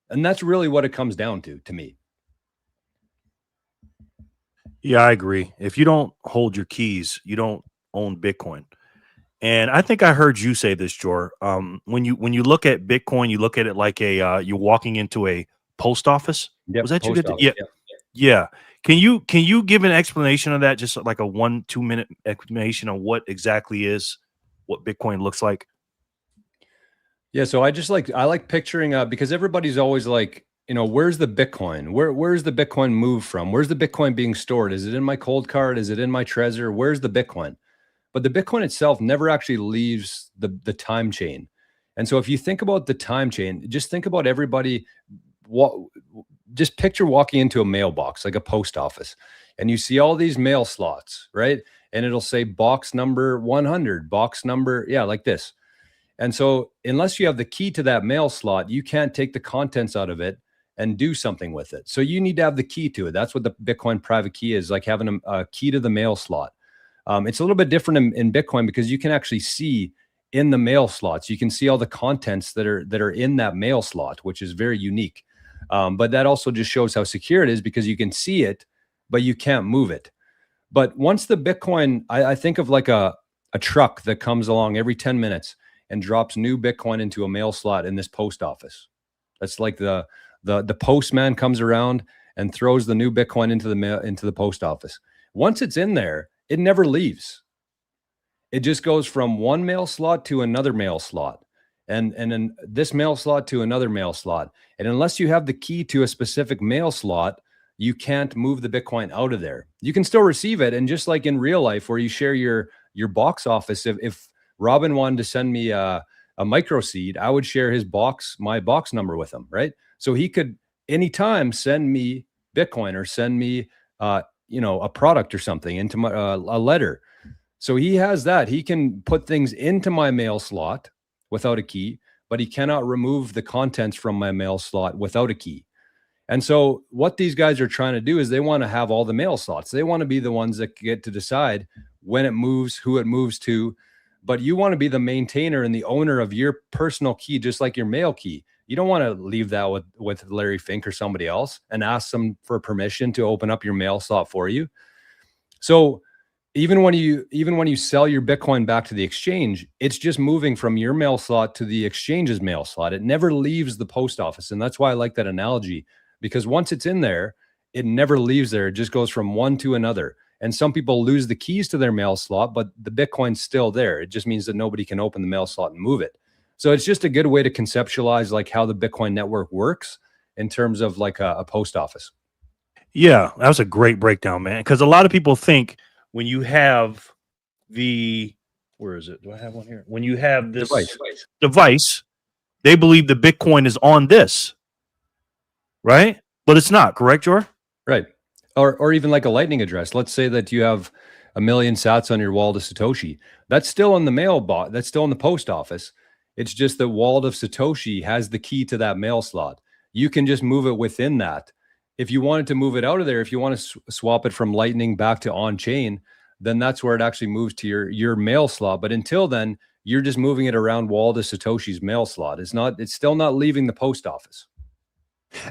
And that's really what it comes down to me. Yeah, I agree. If you don't hold your keys, you don't own Bitcoin. And I think I heard you say this, Jor. When you look at Bitcoin, you look at it like you're walking into a post office. Yep, Was that you? post office, Yeah, yep. yeah. Can you give an explanation of that? Just like a 1-2 minute explanation on what exactly is what Bitcoin looks like. Yeah, so I like picturing because everybody's always like, where's the Bitcoin? Where's the Bitcoin move from? Where's the Bitcoin being stored? Is it in my cold card? Is it in my Trezor? Where's the Bitcoin? But the Bitcoin itself never actually leaves the time chain. And so if you think about the time chain, just think about everybody. Just picture walking into a mailbox, like a post office, and you see all these mail slots, right? And it'll say box number 100, box number, like this. And so unless you have the key to that mail slot, you can't take the contents out of it and do something with it. So you need to have the key to it. That's what the Bitcoin private key is, like having a key to the mail slot. It's a little bit different in Bitcoin because you can actually see in the mail slots, you can see all the contents that are in that mail slot, which is very unique. But that also just shows how secure it is, because you can see it, but you can't move it. But once the Bitcoin, I think of like a truck that comes along every 10 minutes and drops new Bitcoin into a mail slot in this post office. That's like the postman comes around and throws the new Bitcoin into the post office. Once it's in there, it never leaves. It just goes from one mail slot to another mail slot, and then this mail slot to another mail slot. And unless you have the key to a specific mail slot, you can't move the Bitcoin out of there. You can still receive it. And just like in real life, where you share your box office, if Robin wanted to send me a micro seed, I would share my box number with him, right? So he could anytime send me Bitcoin or send me a product or something into my a letter. So he has that. He can put things into my mail slot without a key, but he cannot remove the contents from my mail slot without a key. And so what these guys are trying to do is they want to have all the mail slots. They want to be the ones that get to decide when it moves, who it moves to. But you want to be the maintainer and the owner of your personal key, just like your mail key. You don't want to leave that with Larry Fink or somebody else and ask them for permission to open up your mail slot for you. So even when you sell your Bitcoin back to the exchange, it's just moving from your mail slot to the exchange's mail slot. It never leaves the post office. And that's why I like that analogy, because once it's in there, it never leaves there. It just goes from one to another. And some people lose the keys to their mail slot, but the Bitcoin's still there. It just means that nobody can open the mail slot and move it. So it's just a good way to conceptualize like how the Bitcoin network works in terms of like a post office. Yeah, that was a great breakdown, man. Because a lot of people think when you have where is it? Do I have one here? When you have this device, they believe the Bitcoin is on this, right? But it's not, correct, Jor? Right. Or even like a lightning address. Let's say that you have 1 million sats on your wallet of Satoshi. That's still in the mailbox. That's still in the post office. It's just the wallet of Satoshi has the key to that mail slot. You can just move it within that. If you wanted to move it out of there, if you want to swap it from Lightning back to on-chain, then that's where it actually moves to your mail slot. But until then, you're just moving it around wallet of Satoshi's mail slot. It's still not leaving the post office.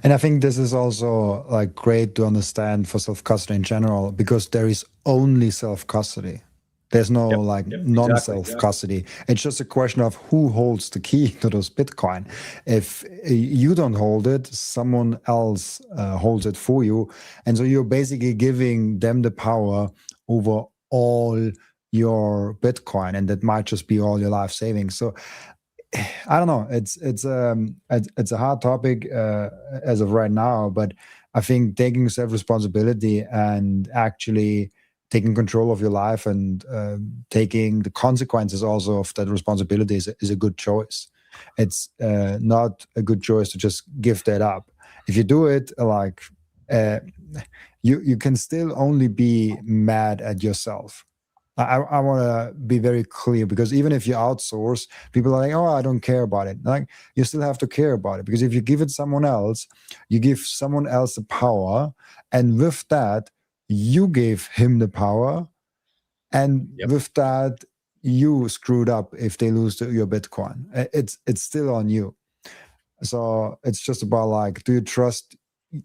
And I think this is also like great to understand for self-custody in general, because there is only self-custody. There's no non-self-custody. Exactly. It's just a question of who holds the key to those Bitcoin. If you don't hold it, someone else holds it for you. And so you're basically giving them the power over all your Bitcoin, and that might just be all your life savings. So I don't know. It's a hard topic as of right now, but I think taking self-responsibility and actually taking control of your life and taking the consequences also of that responsibility is a good choice. It's not a good choice to just give that up. If you do it, like you can still only be mad at yourself. I want to be very clear, because even if you outsource, people are like, oh, I don't care about it. Like, you still have to care about it, because if you give it someone else, you give someone else the power, and with that, you gave him the power, and with that, you screwed up if they lose your Bitcoin. It's still on you. So it's just about like, do you trust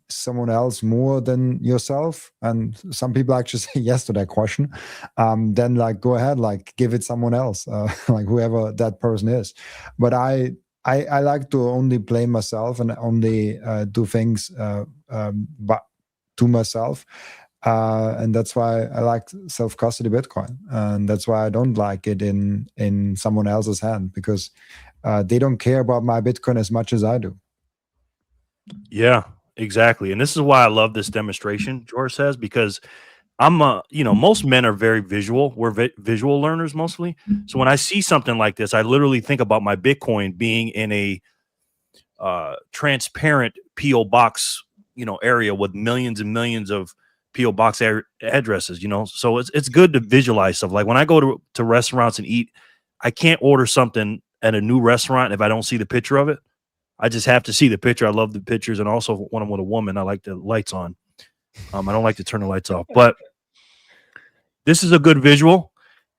someone else more than yourself? And some people actually say yes to that question. Then like, go ahead, like give it someone else, like whoever that person is. But I like to only blame myself and only do things but to myself. And that's why I like self-custody Bitcoin. And that's why I don't like it in someone else's hand, because they don't care about my Bitcoin as much as I do. Yeah, exactly. And this is why I love this demonstration, George says, because most men are very visual. We're visual learners mostly. So when I see something like this, I literally think about my Bitcoin being in a transparent PO box, area with millions and millions of PO box addresses. So it's good to visualize stuff. Like when I go to restaurants and eat, I can't order something at a new restaurant if I don't see the picture of it. I just have to see the picture. I love the pictures, and also when I'm with a woman, I like the lights on. I don't like to turn the lights off, but this is a good visual,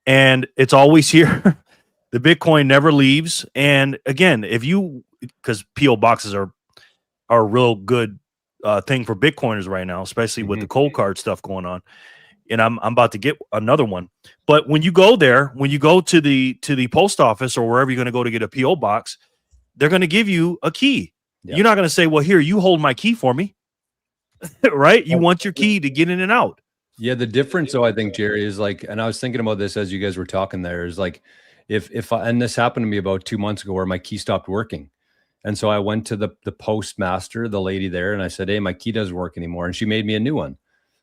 and it's always here. The Bitcoin never leaves. And again, because PO boxes are a real good thing for Bitcoiners right now, especially with the cold card stuff going on. And I'm about to get another one. But when you go to the post office or wherever you're going to go to get a PO box, they're going to give you a key. Yeah. You're not going to say, well, here, you hold my key for me. Right? You want your key to get in and out. Yeah. The difference, though, I think, Jerry, is like, and I was thinking about this as you guys were talking there, is like, and this happened to me about 2 months ago where my key stopped working. And so I went to the postmaster, the lady there, and I said, hey, my key doesn't work anymore. And she made me a new one.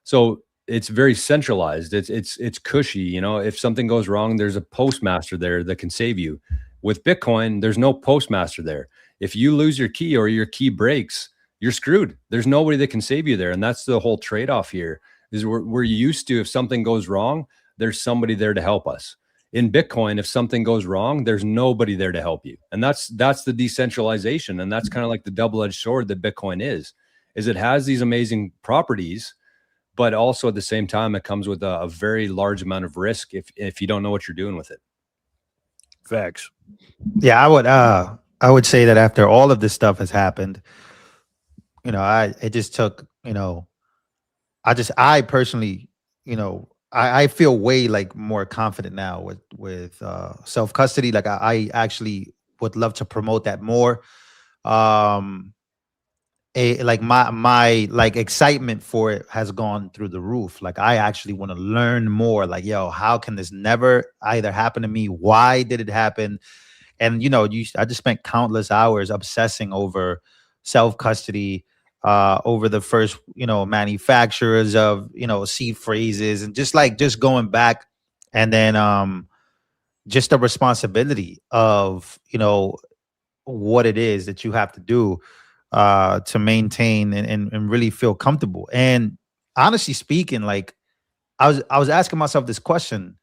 So it's very centralized. It's cushy. If something goes wrong, there's a postmaster there that can save you. With Bitcoin, there's no postmaster there. If you lose your key or your key breaks, you're screwed. There's nobody that can save you there. And that's the whole trade-off here, is we're used to, if something goes wrong, there's somebody there to help us. In Bitcoin, if something goes wrong, there's nobody there to help you. And that's the decentralization. And that's kind of like the double-edged sword that Bitcoin is it has these amazing properties, but also at the same time, it comes with a very large amount of risk if you don't know what you're doing with it. Facts. Yeah, I would say that after all of this stuff has happened, it just took, I personally, I feel way like more confident now with self-custody. Like I actually would love to promote that more. Like my like excitement for it has gone through the roof. Like I actually want to learn more. Like, yo, how can this never either happen to me? Why did it happen? And I just spent countless hours obsessing over self-custody, over the first manufacturers of seed phrases, and just going back, and then just the responsibility of what it is that you have to do to maintain and really feel comfortable. And honestly speaking, like I was asking myself this question.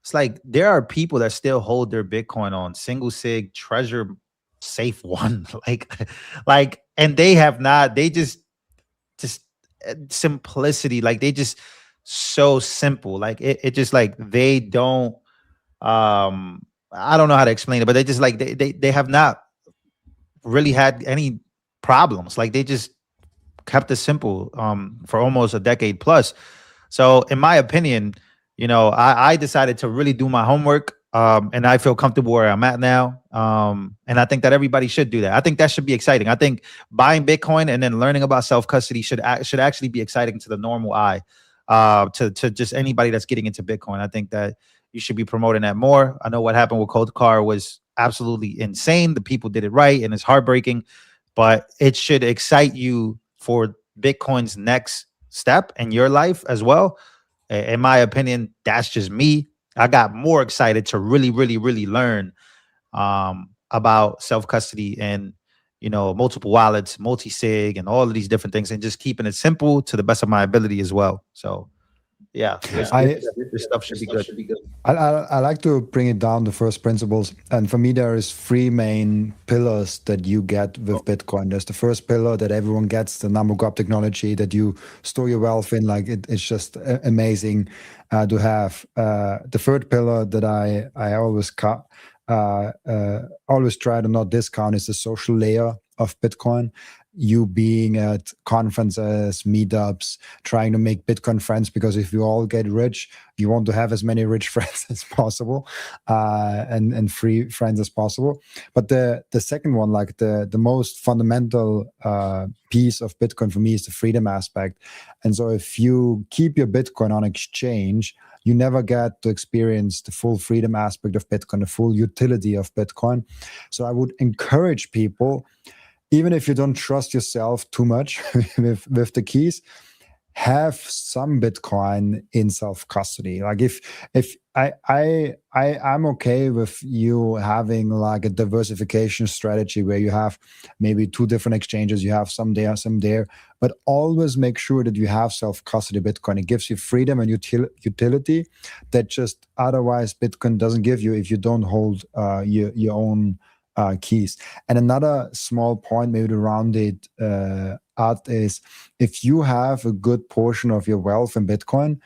It's like there are people that still hold their Bitcoin on single sig treasure safe one, like, and they have not. They just simplicity, like they just so simple. Like it just like they don't. I don't know how to explain it, but they just like they have not really had any problems. Like they just kept it simple for almost a decade plus. So in my opinion, I decided to really do my homework, and I feel comfortable where I'm at now. And I think that everybody should do that. I think that should be exciting. I think buying Bitcoin and then learning about self-custody should actually be exciting to the normal eye, to just anybody that's getting into Bitcoin. I think that you should be promoting that more. I know what happened with Cold Car was absolutely insane. The people did it right, and it's heartbreaking, but it should excite you for Bitcoin's next step in your life as well. In my opinion, that's just me. I got more excited to really, really, really learn about self-custody and, multiple wallets, multi-sig, and all of these different things, and just keeping it simple to the best of my ability as well. So yeah, this stuff should be good. I like to bring it down to first principles. And for me, there is 3 main pillars that you get with Bitcoin. There's the first pillar that everyone gets, the number graph technology that you store your wealth in. Like it's just amazing to have. The third pillar that I always try to not discount is the social layer of Bitcoin. You being at conferences, meetups, trying to make Bitcoin friends, because if you all get rich, you want to have as many rich friends as possible, and free friends as possible. But the second one, like the most fundamental piece of Bitcoin for me, is the freedom aspect. And so if you keep your Bitcoin on exchange, you never get to experience the full freedom aspect of Bitcoin, the full utility of Bitcoin. So I would encourage people, even if you don't trust yourself too much with the keys, have some Bitcoin in self-custody. Like if I'm okay with you having like a diversification strategy where you have maybe 2 different exchanges, you have some there, but always make sure that you have self-custody Bitcoin. It gives you freedom and utility that just otherwise Bitcoin doesn't give you if you don't hold your own keys. And another small point, maybe to round it out, is if you have a good portion of your wealth in Bitcoin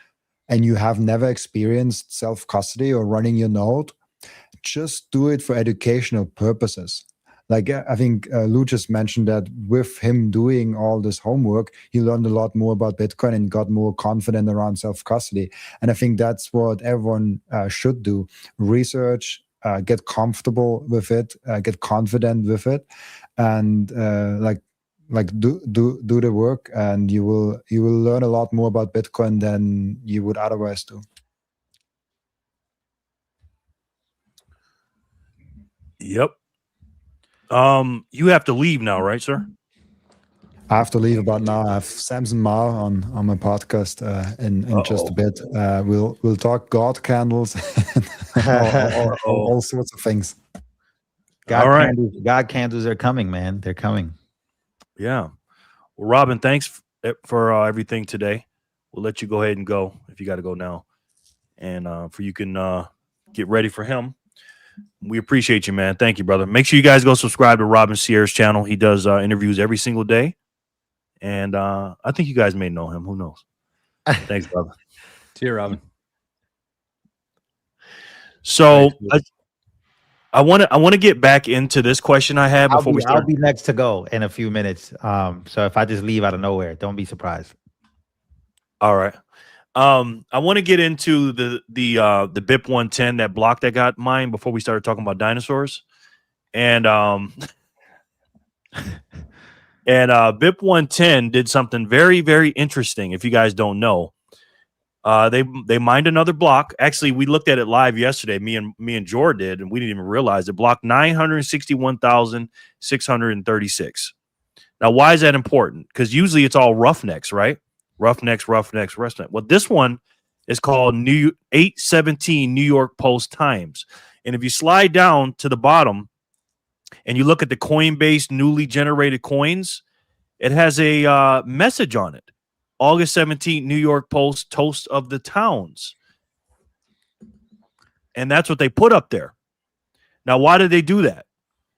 and you have never experienced self-custody or running your node, just do it for educational purposes. Like I think Lou just mentioned that with him doing all this homework, he learned a lot more about Bitcoin and got more confident around self-custody. And I think that's what everyone should do. Research, get comfortable with it, get confident with it, and do the work, and you will learn a lot more about Bitcoin than you would otherwise do. Yep. You have to leave now, right, sir? I have to leave about now. I have Samson Ma on my podcast in just a bit. We'll talk God candles and all sorts of things. God candles are coming, man. They're coming. Yeah. Well, Robin, thanks for everything today. We'll let you go ahead and go if you got to go now, and for you can get ready for him. We appreciate you, man. Thank you, brother. Make sure you guys go subscribe to Robin Seyr's channel. He does interviews every single day. And I think you guys may know him. Who knows? Thanks, brother. See you, Robin. So I want to get back into this question I had before we start. I'll be next to go in a few minutes. So if I just leave out of nowhere, don't be surprised. All right. I want to get into the BIP 110, that block that got mined before we started talking about dinosaurs, and BIP 110 did something very, very interesting. If you guys don't know, they mined another block. Actually, we looked at it live yesterday. Me and Jor did, and we didn't even realize it. Block 961,636. Now, why is that important? Because usually it's all roughnecks, right? Roughnecks. Well, this one is called 817 New York Post Times. And if you slide down to the bottom and you look at the Coinbase newly generated coins, it has a message on it. August 17th, New York Post, Toast of the Towns. And that's what they put up there. Now, why did they do that?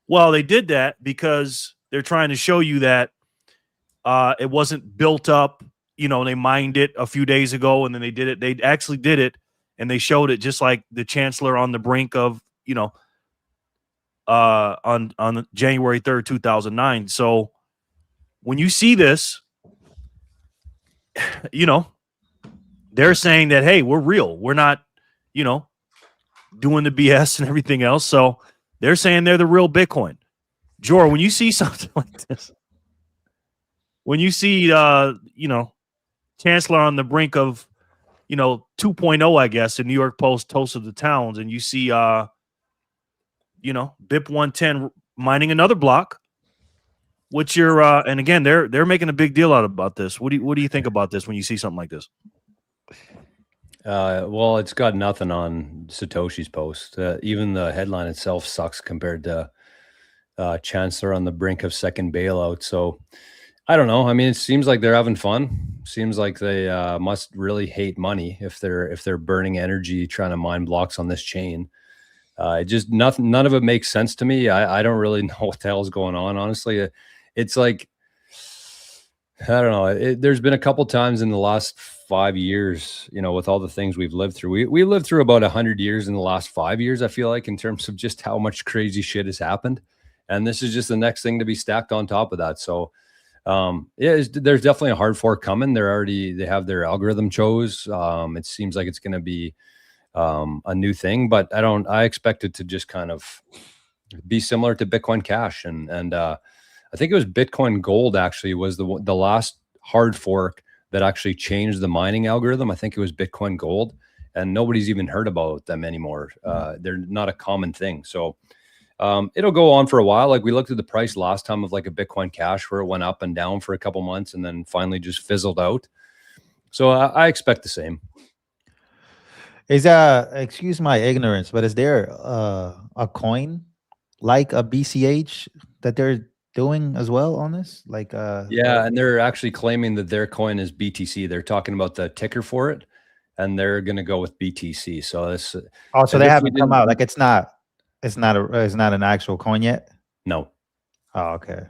Well, they did that because they're trying to show you that it wasn't built up. They mined it a few days ago, and then they did it. They actually did it, and they showed it just like the chancellor on the brink of, on January 3rd, 2009. So when you see this, they're saying that, hey, we're real. We're not, doing the BS and everything else. So they're saying they're the real Bitcoin. Jor, when you see something like this, when you see, Chancellor on the brink of, 2.0, I guess, in New York Post, Toast of the Towns, and you see, BIP 110 mining another block, what's your, and again, they're making a big deal about this. What do you think about this when you see something like this? Well, it's got nothing on Satoshi's post. Even the headline itself sucks compared to chance they're on the brink of second bailout. So I don't know. I mean, it seems like they're having fun. Seems like they must really hate money if they're burning energy trying to mine blocks on this chain. It just none of it makes sense to me. I don't really know what the hell is going on. Honestly, it's like, I don't know. There's been a couple times in the last 5 years, you know, with all the things we've lived through. We lived through about 100 years in the last 5 years, I feel like, in terms of just how much crazy shit has happened. And this is just the next thing to be stacked on top of that. So yeah, there's definitely a hard fork coming. They have their algorithm chose. It seems like it's going to be a new thing, but I expect it to just kind of be similar to Bitcoin Cash. And I think it was Bitcoin Gold actually was the last hard fork that actually changed the mining algorithm. I think it was Bitcoin Gold, and nobody's even heard about them anymore. They're not a common thing. So it'll go on for a while. Like we looked at the price last time of like a Bitcoin Cash where it went up and down for a couple months and then finally just fizzled out. So I expect the same. Is excuse my ignorance, but is there a coin like a BCH that they're doing as well on this? Like yeah, and they're actually claiming that their coin is BTC. They're talking about the ticker for it, and they're going to go with BTC. So this so they haven't come out. Like it's not an actual coin yet. No. Oh, okay.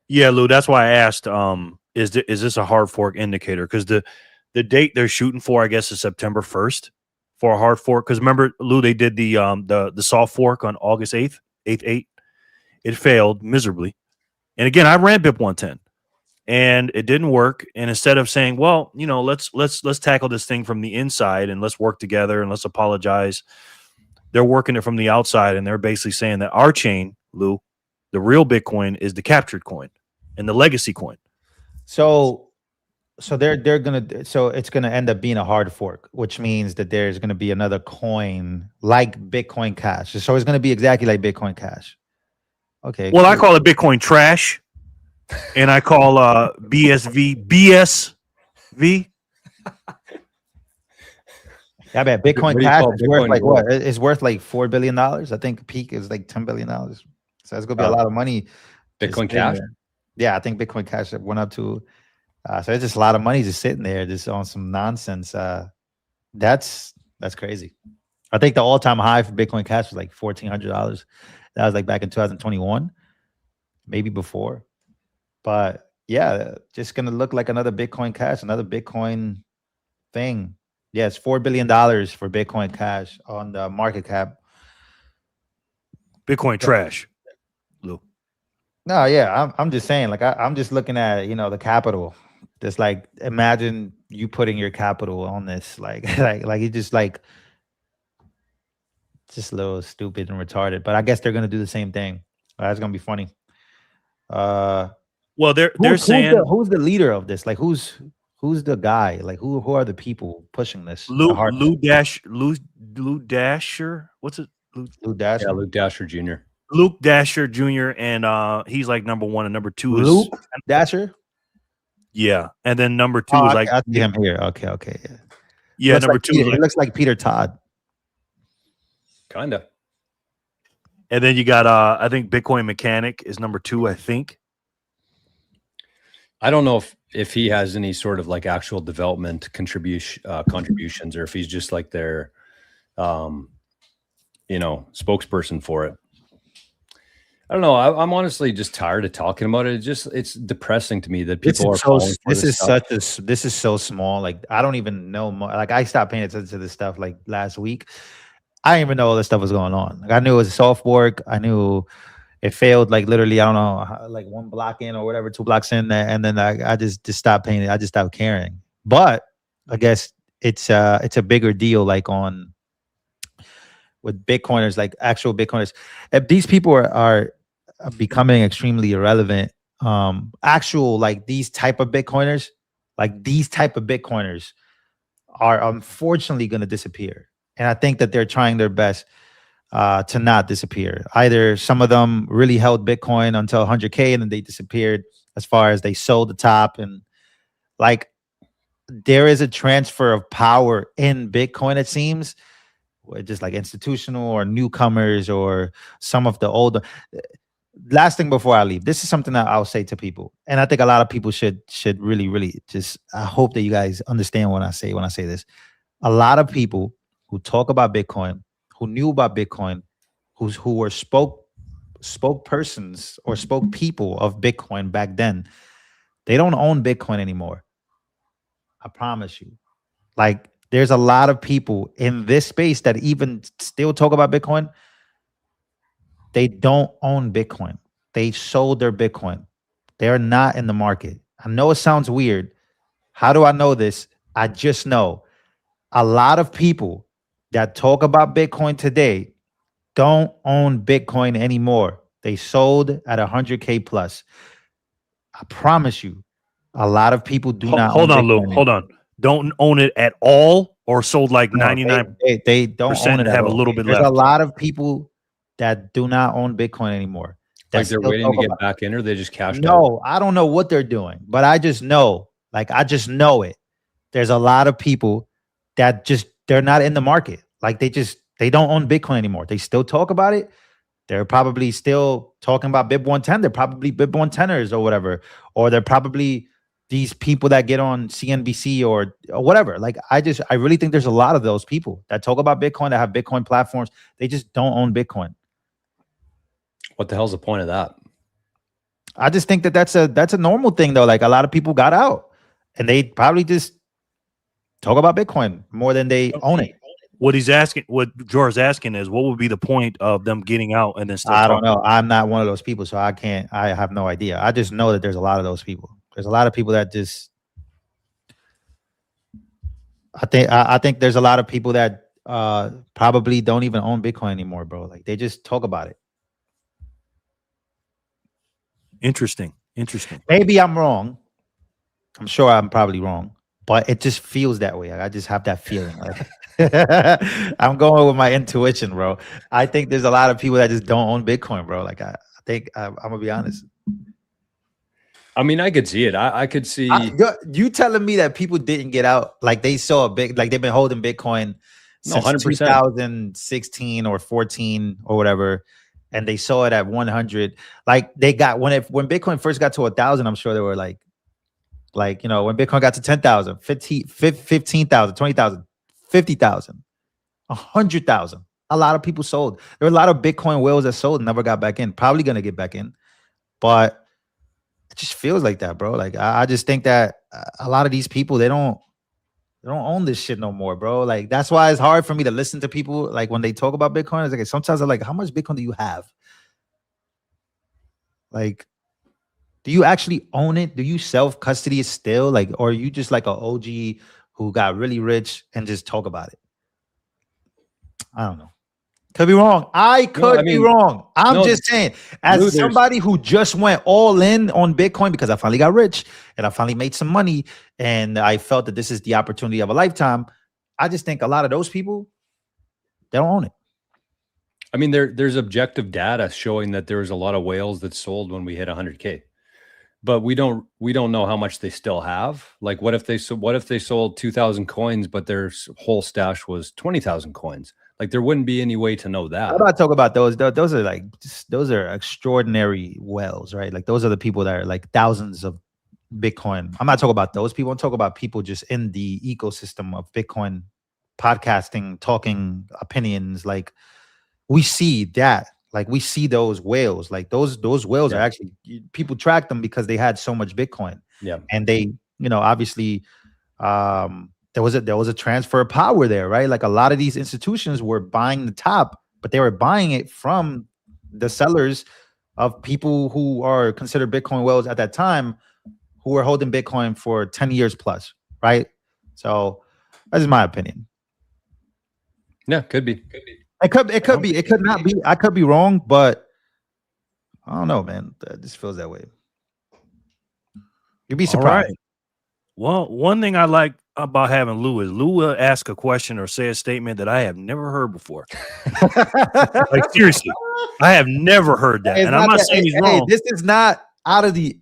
Yeah, Lou, that's why I asked, is this a hard fork indicator? Because the date they're shooting for, I guess, is September 1st for a hard fork. Because remember, Lou, they did the soft fork on August 8th. It failed miserably. And again, I ran BIP 110 and it didn't work. And instead of saying, well, you know, let's tackle this thing from the inside and let's work together and let's apologize, they're working it from the outside. And they're basically saying that our chain, Lou, the real Bitcoin is the captured coin and the legacy coin. So it's gonna end up being a hard fork, which means that there's gonna be another coin like Bitcoin Cash. So it's gonna be exactly like Bitcoin Cash. Okay. Well, cool. I call it Bitcoin trash, and I call BSV. Yeah, I bet Bitcoin Cash is worth like what? It's worth like $4 billion. I think peak is like $10 billion. So it's gonna be a lot of money. Bitcoin Cash. Yeah, I think Bitcoin Cash went up to. So it's just a lot of money just sitting there, just on some nonsense. That's crazy. I think the all-time high for Bitcoin Cash was like $1,400. That was like back in 2021, maybe before. But yeah, just gonna look like another Bitcoin Cash, another Bitcoin thing. Yeah, it's $4 billion for Bitcoin Cash on the market cap. Bitcoin trash, Lou. No, yeah, I'm just saying, like I'm just looking at, you know, the capital. Just like imagine you putting your capital on this, like it just like just a little stupid and retarded. But I guess they're gonna do the same thing. That's gonna be funny. Well, they're saying who's the leader of this? Like who's the guy? Like who are the people pushing this? Lou Dasher. What's it? Lou Dasher. Yeah, Luke Dasher Jr. Luke Dasher Jr. and he's like number one, and number two is Luke Dasher. Yeah, and then number two is like I see him here. Okay, yeah. Yeah, looks number like two. Peter, it looks like Peter Todd. Kinda. And then you got I think Bitcoin Mechanic is number two, I think. I don't know if he has any sort of like actual development contributions, or if he's just like their spokesperson for it. I don't know. I'm honestly just tired of talking about it. It's depressing to me that people this is so small. Like I don't even know more. Like I stopped paying attention to this stuff like last week. I didn't even know all this stuff was going on. Like I knew it was a soft fork. I knew it failed. Like literally, I don't know, like 1 block in or whatever, 2 blocks in, and then I just stopped paying it. I just stopped caring. But I guess it's a bigger deal. Like with Bitcoiners, like actual Bitcoiners. If these people are becoming extremely irrelevant, actual like these type of Bitcoiners are unfortunately going to disappear. And I think that they're trying their best to not disappear. Either some of them really held Bitcoin until 100K and then they disappeared, as far as they sold the top. And like there is a transfer of power in Bitcoin, it seems, just like institutional or newcomers or some of the older. last thing before I leave, this is something that I'll say to people, and I think a lot of people should really just. I hope that you guys understand when I say this. A lot of people who talk about Bitcoin, who knew about Bitcoin, who were spokespersons or spoke people of Bitcoin back then, they don't own Bitcoin anymore. I promise you. Like, there's a lot of people in this space that even still talk about Bitcoin. They don't own Bitcoin. They sold their Bitcoin. They're not in the market. I know it sounds weird. How do I know this? I just know a lot of people that talk about Bitcoin today don't own Bitcoin anymore. They sold at 100K plus. I promise you, a lot of people do not Hold own on, Bitcoin Lou. anymore. Hold on. Don't own it at all, or sold like No, 99%. they don't own it at have a all. little bit There's left. a lot of people that do not own Bitcoin anymore. Like they're waiting to get back in, or they just cashed out? No, I don't know what they're doing, but I just know, I just know it. There's a lot of people that they're not in the market. Like they don't own Bitcoin anymore. They still talk about it. They're probably still talking about BIP 110. They're probably BIP 110ers or whatever. Or they're probably these people that get on CNBC or whatever. Like I really think there's a lot of those people that talk about Bitcoin, that have Bitcoin platforms. They just don't own Bitcoin. What the hell's the point of that? I just think that's a normal thing though. Like a lot of people got out and they probably just talk about Bitcoin more than they own it. What Jor's asking is, what would be the point of them getting out and then still I don't know. I'm not one of those people, so I have no idea. I just know that there's a lot of those people. There's a lot of people that just, I think there's a lot of people that probably don't even own Bitcoin anymore, bro. Like they just talk about it. Interesting. Maybe I'm wrong. I'm sure I'm probably wrong, but it just feels that way. I just have that feeling. Like I'm going with my intuition, bro. I think there's a lot of people that just don't own Bitcoin, bro. Like I think I'm gonna be honest. I mean, I could see it. I could see you telling me that people didn't get out, like they saw a big, like they've been holding Bitcoin since 100%. 2016 or 14 or whatever, and they saw it at 100. Like they got when Bitcoin first got to 1,000, I'm sure they were like when Bitcoin got to 10,000, 15,000, 20,000, 50,000, 100,000. A lot of people sold. There were a lot of Bitcoin whales that sold and never got back in. Probably gonna get back in, but it just feels like that, bro. Like I just think that a lot of these people, they don't own this shit no more, bro. Like that's why it's hard for me to listen to people like when they talk about Bitcoin. It's like sometimes I'm like, how much Bitcoin do you have? Like, do you actually own it? Do you self-custody it still? Like, or are you just like an OG who got really rich and just talk about it? I don't know. Could be wrong. I could be wrong. I'm just saying, as somebody who just went all in on Bitcoin because I finally got rich and I finally made some money and I felt that this is the opportunity of a lifetime. I just think a lot of those people, they don't own it. I mean, there's objective data showing that there was a lot of whales that sold when we hit 100K, but we don't know how much they still have. Like, what if they sold 2,000 coins, but their whole stash was 20,000 coins? Like, there wouldn't be any way to know that. I'm not talking about those. Those are like, those are extraordinary whales, right? Like those are the people that are like thousands of Bitcoin. I'm not talking about those people. I'm talking about people just in the ecosystem of Bitcoin, podcasting, talking, opinions. Like we see that, like we see those whales. Like those whales are actually, people track them because they had so much Bitcoin. Yeah, and they, obviously, there was a transfer of power there, right? Like a lot of these institutions were buying the top, but they were buying it from the sellers of people who are considered Bitcoin whales at that time, who were holding Bitcoin for 10 years plus, right? So that's my opinion. Yeah, could be. It could be. It could not be. I could be wrong, but I don't know, man. It just feels that way. You'd be surprised. Right. Well, one thing I like about having Lou is Lou will ask a question or say a statement that I have never heard before. Like seriously, I have never heard that, and I'm not saying he's wrong. This is not out of the.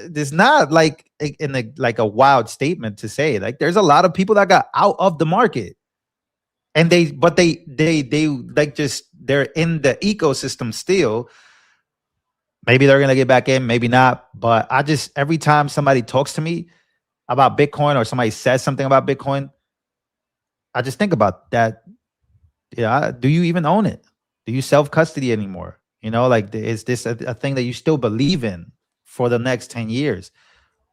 This not like in a wild statement to say. Like there's a lot of people that got out of the market, and they like just they're in the ecosystem still. Maybe they're going to get back in, maybe not. But I just, every time somebody talks to me about Bitcoin or somebody says something about Bitcoin, I just think about that. Yeah, do you even own it? Do you self-custody anymore? You know, like, is this a thing that you still believe in for the next 10 years?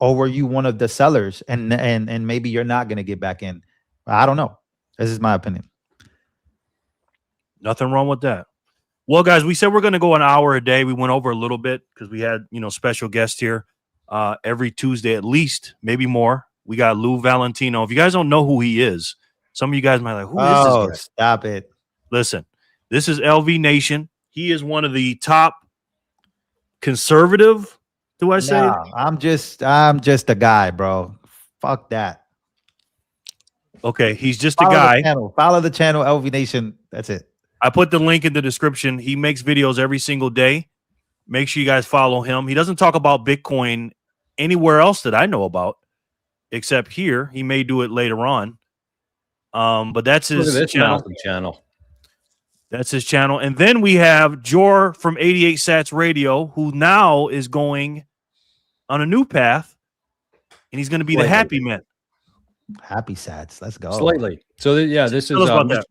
Or were you one of the sellers and maybe you're not going to get back in? I don't know. This is my opinion. Nothing wrong with that. Well, guys, we said we're going to go an hour a day. We went over a little bit because we had, special guests here every Tuesday, at least, maybe more. We got Lou Valentino. If you guys don't know who he is, some of you guys might be like, who is this guy? Stop it. Listen, this is LV Nation. He is one of the top conservative. Do I say? Nah, I'm just a guy, bro. Fuck that. Okay, he's just a guy. Follow the channel, LV Nation. That's it. I put the link in the description. He makes videos every single day. Make sure you guys follow him. He doesn't talk about Bitcoin anywhere else that I know about, except here. He may do it later on. But that's his channel. That's his channel. And then we have Jor from 88 Sats Radio, who now is going on a new path, and he's going to be the happy man. Happy Sats. Let's go. Slightly. So this Tell us is about that.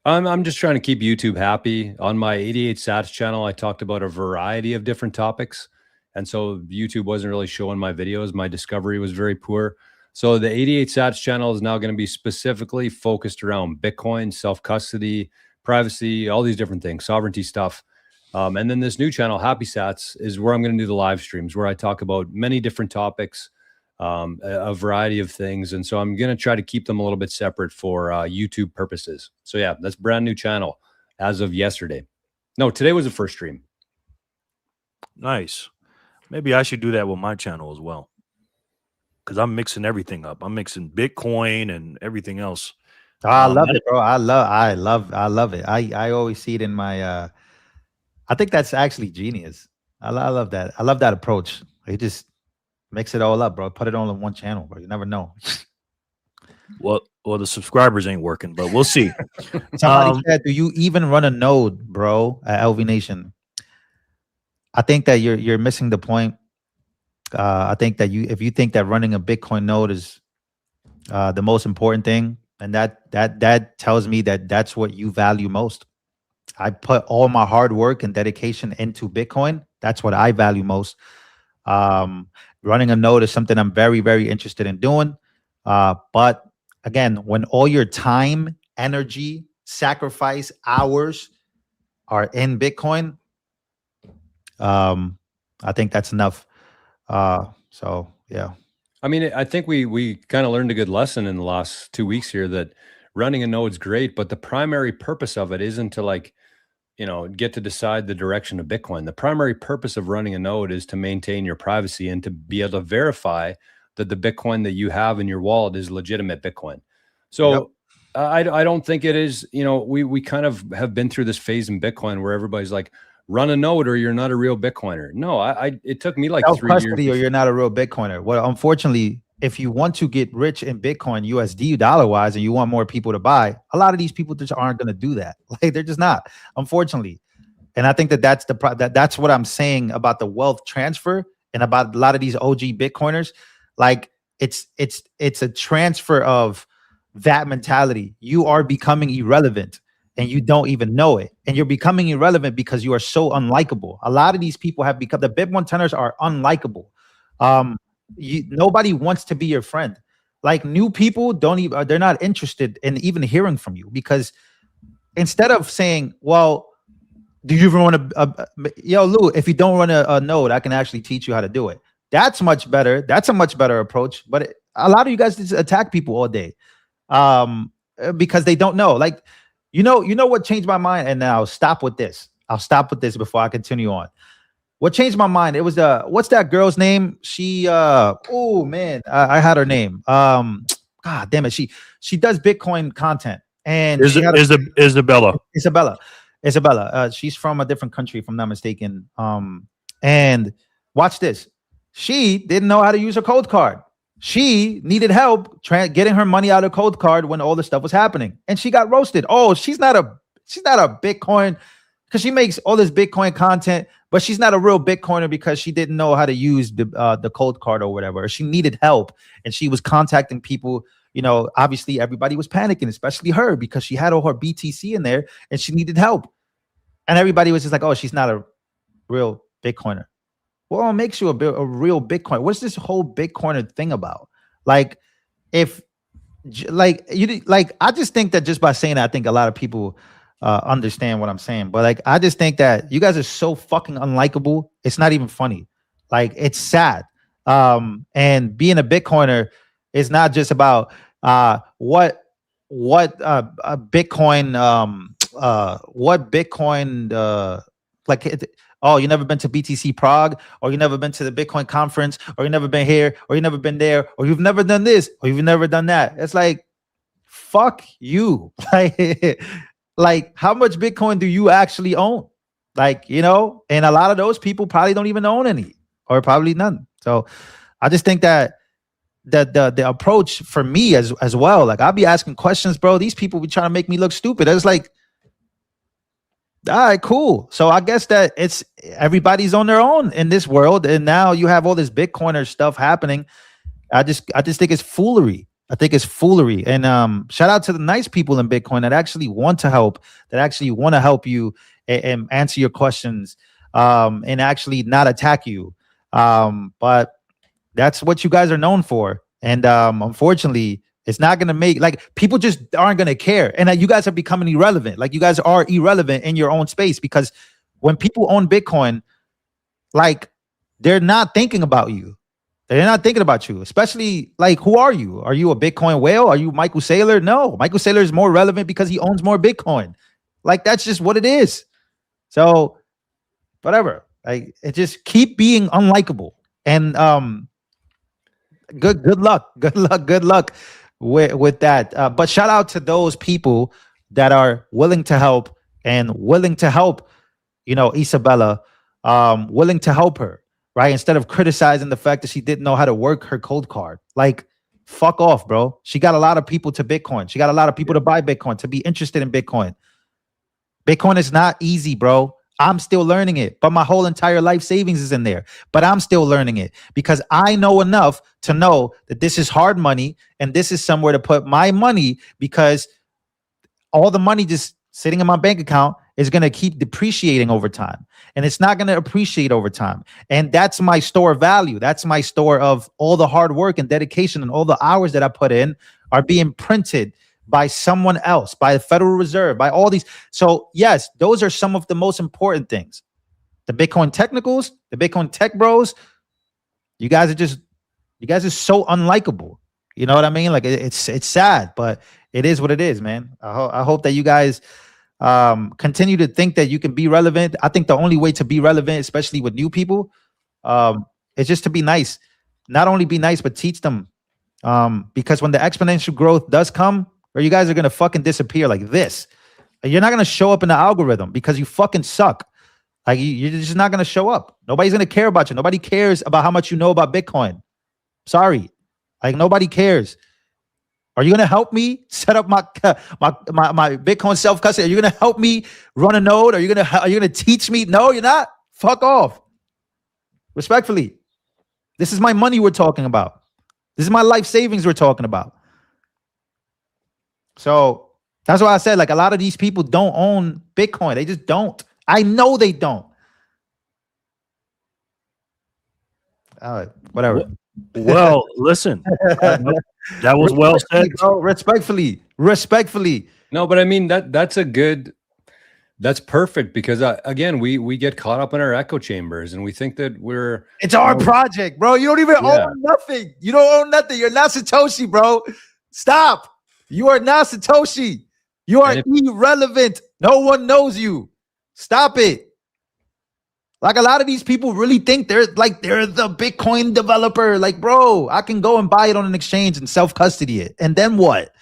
I'm just trying to keep YouTube happy. On my 88 Sats channel, I talked about a variety of different topics. And so YouTube wasn't really showing my videos. My discovery was very poor. So the 88 Sats channel is now going to be specifically focused around Bitcoin, self-custody, privacy, all these different things, sovereignty stuff. And then this new channel, Happy Sats, is where I'm going to do the live streams, where I talk about many different topics, a variety of things. And so I'm going to try to keep them a little bit separate for YouTube purposes. So yeah, that's a brand new channel as of yesterday. No, today was the first stream. Nice. Maybe I should do that with my channel as well, because I'm mixing everything up. I'm mixing Bitcoin and everything else. I love it, bro. I love it. I always see it in my I think that's actually genius. I love that. I love that approach. You just mix it all up, bro. Put it all on one channel, bro. You never know. Well, the subscribers ain't working, but we'll see. Somebody said, do you even run a node, bro, at LV Nation? I think that you're missing the point. I think that if you think that running a Bitcoin node is the most important thing, and that tells me that that's what you value most. I put all my hard work and dedication into Bitcoin. That's what I value most. Running a node is something I'm very, very interested in doing. But again, when all your time, energy, sacrifice, hours are in Bitcoin, I think that's enough. So yeah. I mean, I think we kind of learned a good lesson in the last 2 weeks here that running a node's great, but the primary purpose of it isn't to get to decide the direction of Bitcoin. The primary purpose of running a node is to maintain your privacy and to be able to verify that the Bitcoin that you have in your wallet is legitimate Bitcoin. So yep. I don't think it is, we kind of have been through this phase in Bitcoin where everybody's like, run a node or you're not a real Bitcoiner. No, it took me like 3 years. Or you're not a real Bitcoiner. Well, unfortunately, if you want to get rich in Bitcoin USD dollar-wise and you want more people to buy, a lot of these people just aren't going to do that. Like, they're just not, unfortunately. And I think that's what I'm saying about the wealth transfer and about a lot of these OG Bitcoiners. Like, it's a transfer of that mentality. You are becoming irrelevant and you don't even know it. And you're becoming irrelevant because you are so unlikable. A lot of these people have become, the Bit 110ers are unlikable. Nobody wants to be your friend. Like, new people they're not interested in even hearing from you, because instead of saying, well, do you even want to, yo, Lou, if you don't run a node, I can actually teach you how to do it. That's much better. That's a much better approach. But a lot of you guys just attack people all day because they don't know. Like, you know what changed my mind? And now I'll stop with this. Before I continue on. What changed my mind? It was what's that girl's name? She oh man, I had her name. God damn it. She does Bitcoin content. And Isabella. She's from a different country, if I'm not mistaken. And watch this. She didn't know how to use her code card. She needed help getting her money out of code card when all this stuff was happening, and she got roasted. Oh, she's not a Bitcoin. because she makes all this Bitcoin content, but she's not a real Bitcoiner because she didn't know how to use the cold card or whatever. Or she needed help and she was contacting people. You know, obviously everybody was panicking, especially her, because she had all her BTC in there and she needed help. And everybody was just like, oh, she's not a real Bitcoiner. Well, what makes you a real Bitcoiner? What's this whole Bitcoiner thing about? Like, if like you like, I just think that just by saying that, I think a lot of people understand what I'm saying. But like, I just think that you guys are so fucking unlikable. It's not even funny. Like, it's sad. And being a Bitcoiner is not just about what Bitcoin like. Oh, you never been to BTC Prague, or you never been to the Bitcoin conference, or you never been here, or you never been there, or you've never done this, or you've never done that. It's like, fuck you. Like, how much Bitcoin do you actually own? Like, you know, and a lot of those people probably don't even own any, or probably none. So I just think that the approach for me as well, like, I'll be asking questions, bro. These people be trying to make me look stupid. It's like, all right, cool. So I guess that it's everybody's on their own in this world, and now you have all this Bitcoiner stuff happening. I just think it's foolery. I think it's foolery. And shout out to the nice people in Bitcoin that actually want to help, that actually want to help you and answer your questions, and actually not attack you. But that's what you guys are known for. And unfortunately, it's not going to make, like, people just aren't going to care. And you guys are becoming irrelevant. Like, you guys are irrelevant in your own space, because when people own Bitcoin, like, they're not thinking about you. They're not thinking about you, especially, like, who are you? Are you a Bitcoin whale? Are you Michael Saylor? No, Michael Saylor is more relevant because he owns more Bitcoin. Like, that's just what it is. So whatever, like, it just keep being unlikable. And good luck with that. But shout out to those people that are willing to help and willing to help, you know, Isabella, willing to help her, right? Instead of criticizing the fact that she didn't know how to work her cold card. Like, fuck off, bro. She got a lot of people to Bitcoin. She got a lot of people to buy Bitcoin, to be interested in Bitcoin. Bitcoin is not easy, bro. I'm still learning it, but my whole entire life savings is in there. But I'm still learning it because I know enough to know that this is hard money and this is somewhere to put my money, because all the money just sitting in my bank account is going to keep depreciating over time, and it's not going to appreciate over time. And that's my store of value. That's my store of all the hard work and dedication, and all the hours that I put in are being printed by someone else, by the Federal Reserve, by all these. So yes, those are some of the most important things. The Bitcoin technicals, the Bitcoin tech bros, you guys are so unlikable. You know what I mean? Like, it's sad, but it is what it is, man. I hope that you guys continue to think that you can be relevant. I think the only way to be relevant, especially with new people, is just to be nice. Not only be nice, but teach them. Because when the exponential growth does come, or you guys are going to fucking disappear like this. You're not going to show up in the algorithm because you fucking suck. Like, you're just not going to show up. Nobody's going to care about you. Nobody cares about how much you know about Bitcoin. Sorry. Like, nobody cares. Are you going to help me set up my Bitcoin self-custody? Are you going to help me run a node? Are you going to teach me? No, you're not. Fuck off. Respectfully. This is my money we're talking about. This is my life savings we're talking about. So that's why I said, like, a lot of these people don't own Bitcoin. They just don't. I know they don't. All right, whatever. Well, listen, that was well said, bro. Respectfully. No, but I mean, that's perfect, because again, we get caught up in our echo chambers and we think that it's our project, bro. You don't even own nothing. You don't own nothing. You're not Satoshi, bro. Stop. You are not Satoshi. You are irrelevant. No one knows you. Stop it. Like, a lot of these people really think they're the Bitcoin developer. Like, bro, I can go and buy it on an exchange and self-custody it. And then what?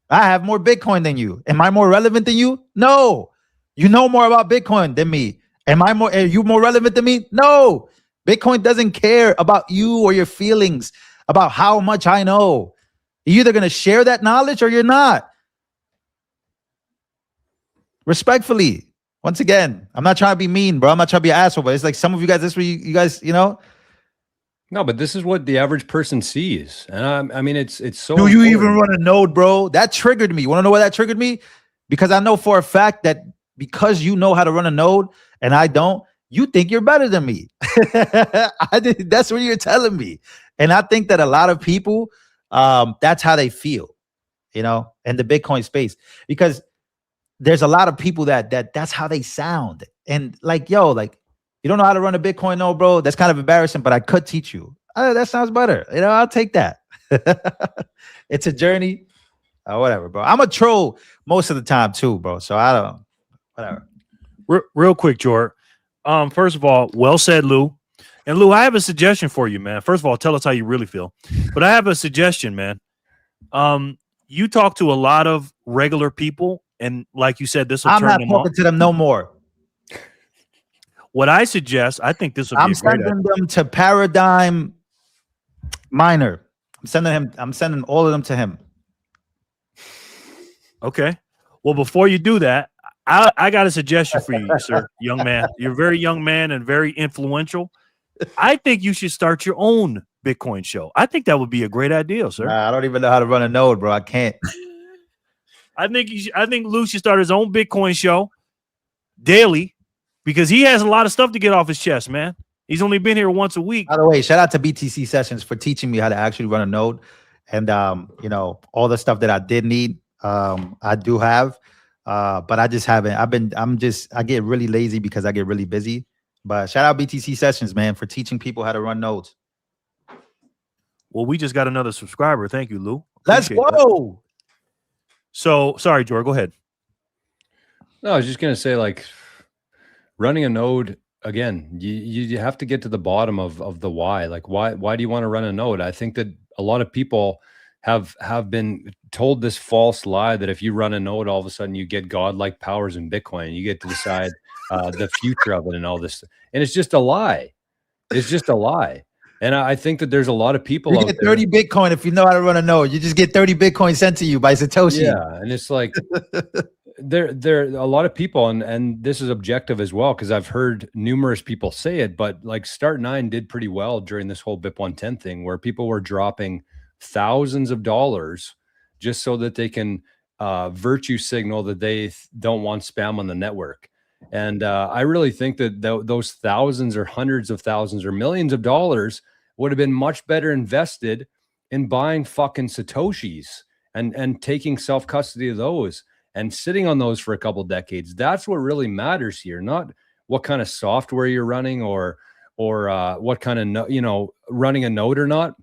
I have more Bitcoin than you. Am I more relevant than you? No. You know more about Bitcoin than me. Are you more relevant than me? No. Bitcoin doesn't care about you or your feelings about how much I know. You're either going to share that knowledge or you're not. Respectfully. Once again, I'm not trying to be mean, bro. I'm not trying to be an asshole, but it's like some of you guys, this is what you guys, you know. No, but this is what the average person sees. And I mean, it's so Do you important. even run a node, bro? That triggered me. You want to know why that triggered me? Because I know for a fact that because you know how to run a node and I don't, you think you're better than me. That's what you're telling me. And I think that a lot of people, that's how they feel, you know, in the Bitcoin space, because there's a lot of people that's how they sound. And like, yo, like, you don't know how to run a Bitcoin node, bro? That's kind of embarrassing, but I could teach you. That sounds better. You know, I'll take that. It's a journey. Whatever, bro. I'm a troll most of the time too, bro. So I don't, whatever. Real quick, George. First of all, well said, Lou. And Lou, I have a suggestion for you, man. First of all, tell us how you really feel. But I have a suggestion, man. You talk to a lot of regular people, and like you said, this will I'm turn not them talking on. to them no more. What I suggest, I think this will be I'm a great sending idea. them to Paradigm Miner. I'm sending all of them to him. Okay. Well, before you do that, I got a suggestion for you, sir, young man. You're a very young man and very influential. I think you should start your own Bitcoin show. I think that would be a great idea, sir. Nah, I don't even know how to run a node, bro. I can't. I think Lou should start his own Bitcoin show daily because he has a lot of stuff to get off his chest, man. He's only been here once a week. By the way, shout out to BTC Sessions for teaching me how to actually run a node, and you know, all the stuff that I did need, I do have, but I just haven't. I get really lazy because I get really busy. But shout out BTC Sessions, man, for teaching people how to run nodes. Well, we just got another subscriber. Thank you, Lou. Let's Appreciate go. that. So, sorry, George, go ahead. No, I was just going to say, like, running a node, again, you have to get to the bottom of the why. Like, why do you want to run a node? I think that a lot of people have been told this false lie that if you run a node, all of a sudden you get godlike powers in Bitcoin. You get to decide the future of it and all this. And it's just a lie. It's just a lie. And I think that there's a lot of people You out get there. 30 Bitcoin if you know how to run a node. You just get 30 Bitcoin sent to you by Satoshi. Yeah, and it's like there are a lot of people, and this is objective as well, because I've heard numerous people say it, but like Start9 did pretty well during this whole BIP 110 thing, where people were dropping thousands of dollars just so that they can virtue signal that they don't want spam on the network. And I really think that those thousands or hundreds of thousands or millions of dollars would have been much better invested in buying fucking Satoshis and taking self-custody of those and sitting on those for a couple decades. That's what really matters here, not what kind of software you're running or what kind of, running a node or not.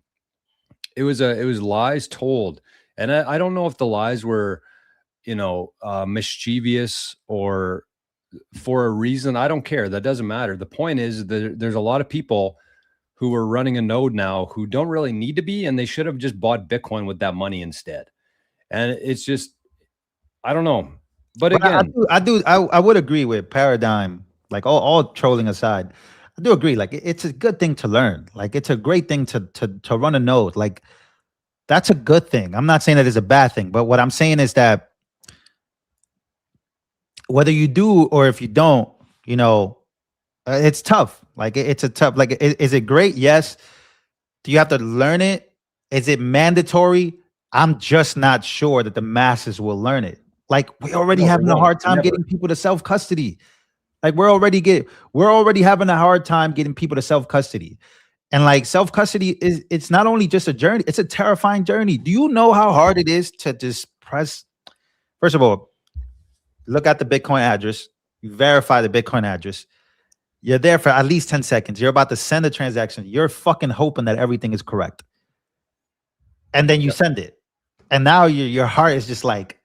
It was lies told. And I don't know if the lies were, mischievous or for a reason. I don't care. That doesn't matter. The point is that there's a lot of people who are running a node now who don't really need to be, and they should have just bought Bitcoin with that money instead. And it's just, I don't know. But again, I would agree with Paradigm, like all trolling aside. I do agree. Like, it's a good thing to learn. Like, it's a great thing to run a node. Like, that's a good thing. I'm not saying that it's a bad thing, but what I'm saying is that whether you do or if you don't, it's tough. Like, it's a tough, like, is it great? Yes. Do you have to learn it? Is it mandatory? I'm just not sure that the masses will learn it. Like, we're already having a hard time getting people to self-custody. Like, we're already having a hard time getting people to self-custody. And like, self-custody it's not only just a journey, it's a terrifying journey. Do you know how hard it is to just press? First of all, look at the Bitcoin address, you verify the Bitcoin address. You're there for at least 10 seconds. You're about to send a transaction. You're fucking hoping that everything is correct. And then you send it. And now your heart is just like,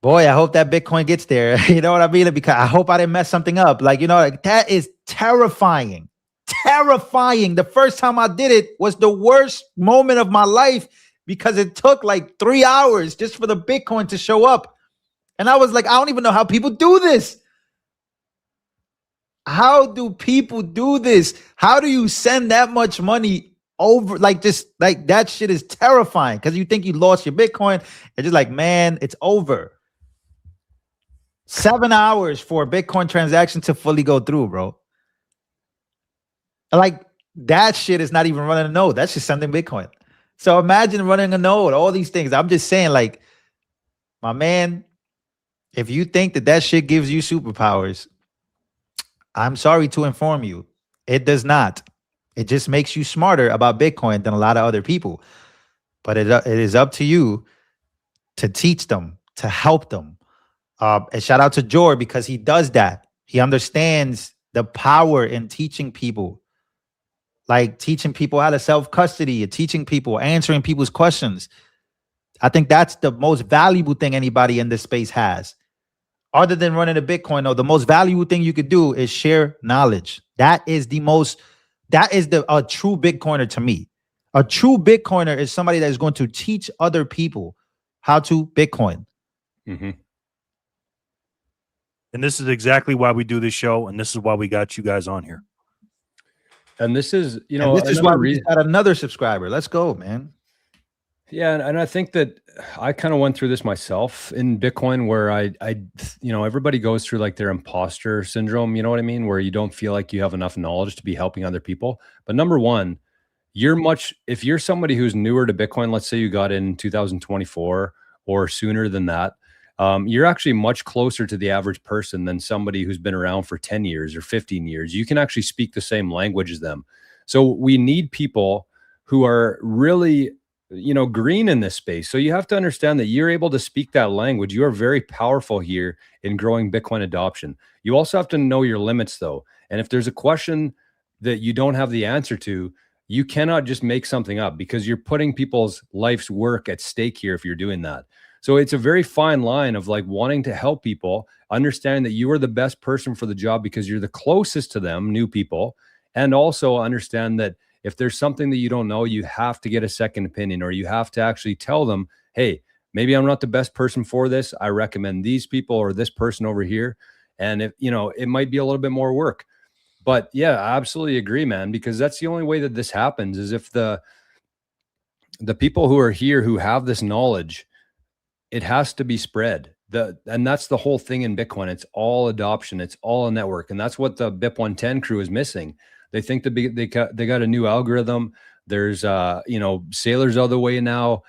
boy, I hope that Bitcoin gets there. You know what I mean? Because I hope I didn't mess something up. Like, like, that is terrifying. Terrifying. The first time I did it was the worst moment of my life because it took like 3 hours just for the Bitcoin to show up. And I was like, I don't even know how people do this. How do people do this? How do you send that much money over? Like, just like, that shit is terrifying because you think you lost your Bitcoin and just like, man, it's over. 7 hours for a Bitcoin transaction to fully go through, bro. Like that shit is not even running a node. That's just sending Bitcoin. So imagine running a node, all these things. I'm just saying, like, my man, if you think that shit gives you superpowers, I'm sorry to inform you, it does not. It just makes you smarter about Bitcoin than a lot of other people. But it is up to you to teach them, to help them. And shout out to Jor because he does that. He understands the power in teaching people, like teaching people how to self-custody and teaching people, answering people's questions. I think that's the most valuable thing anybody in this space has. Other than running a Bitcoin, though, the most valuable thing you could do is share knowledge. That is a true Bitcoiner to me. A true Bitcoiner is somebody that is going to teach other people how to Bitcoin. Mm-hmm. And this is exactly why we do this show, and this is why we got you guys on here. And this is, and this is why we got another subscriber. Let's go, man. Yeah, and I think that I kind of went through this myself in Bitcoin, where I everybody goes through like their imposter syndrome. You know what I mean? Where you don't feel like you have enough knowledge to be helping other people. But number one, if you're somebody who's newer to Bitcoin, let's say you got in 2024 or sooner than that, you're actually much closer to the average person than somebody who's been around for 10 years or 15 years. You can actually speak the same language as them. So we need people who are really, green in this space. So you have to understand that you're able to speak that language. You are very powerful here in growing Bitcoin adoption. You also have to know your limits, though. And if there's a question that you don't have the answer to, you cannot just make something up, because you're putting people's life's work at stake here if you're doing that. So it's a very fine line of like wanting to help people, understand that you are the best person for the job because you're the closest to them, new people, and also understand that if there's something that you don't know, you have to get a second opinion, or you have to actually tell them, hey, maybe I'm not the best person for this. I recommend these people or this person over here. And if, it might be a little bit more work. But yeah, I absolutely agree, man, because that's the only way that this happens is if the people who are here who have this knowledge, it has to be spread. And that's the whole thing in Bitcoin. It's all adoption. It's all a network. And that's what the BIP 110 crew is missing. They think they got a new algorithm. There's, Saylor's out of the way now.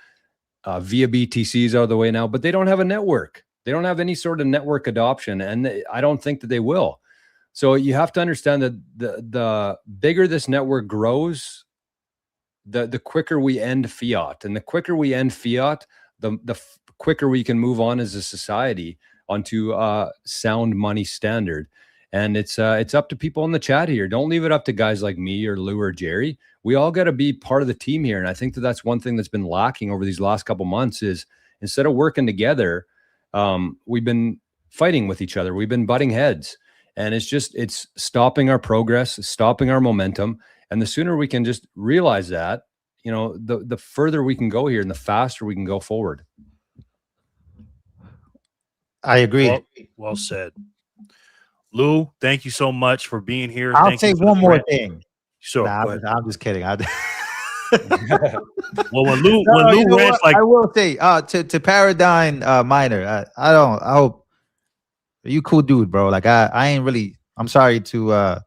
Via BTC's out of the way now, but they don't have a network. They don't have any sort of network adoption. And I don't think that they will. So you have to understand that the bigger this network grows, the quicker we end fiat. And the quicker we end fiat, the quicker we can move on as a society onto sound money standard. And it's up to people in the chat here. Don't leave it up to guys like me or Lou or Jerry. We all got to be part of the team here. And I think that that's one thing that's been lacking over these last couple months is instead of working together, we've been fighting with each other. We've been butting heads. And it's stopping our progress, stopping our momentum. And the sooner we can just realize that, the further we can go here and the faster we can go forward. I agree. Well said. Lou, thank you so much for being here. I'll say one more thing. Sure. I'm just kidding. Well, when Lou rants like, I will say to Paradigm Miner, I hope you cool dude, bro. Like I ain't really. I'm sorry to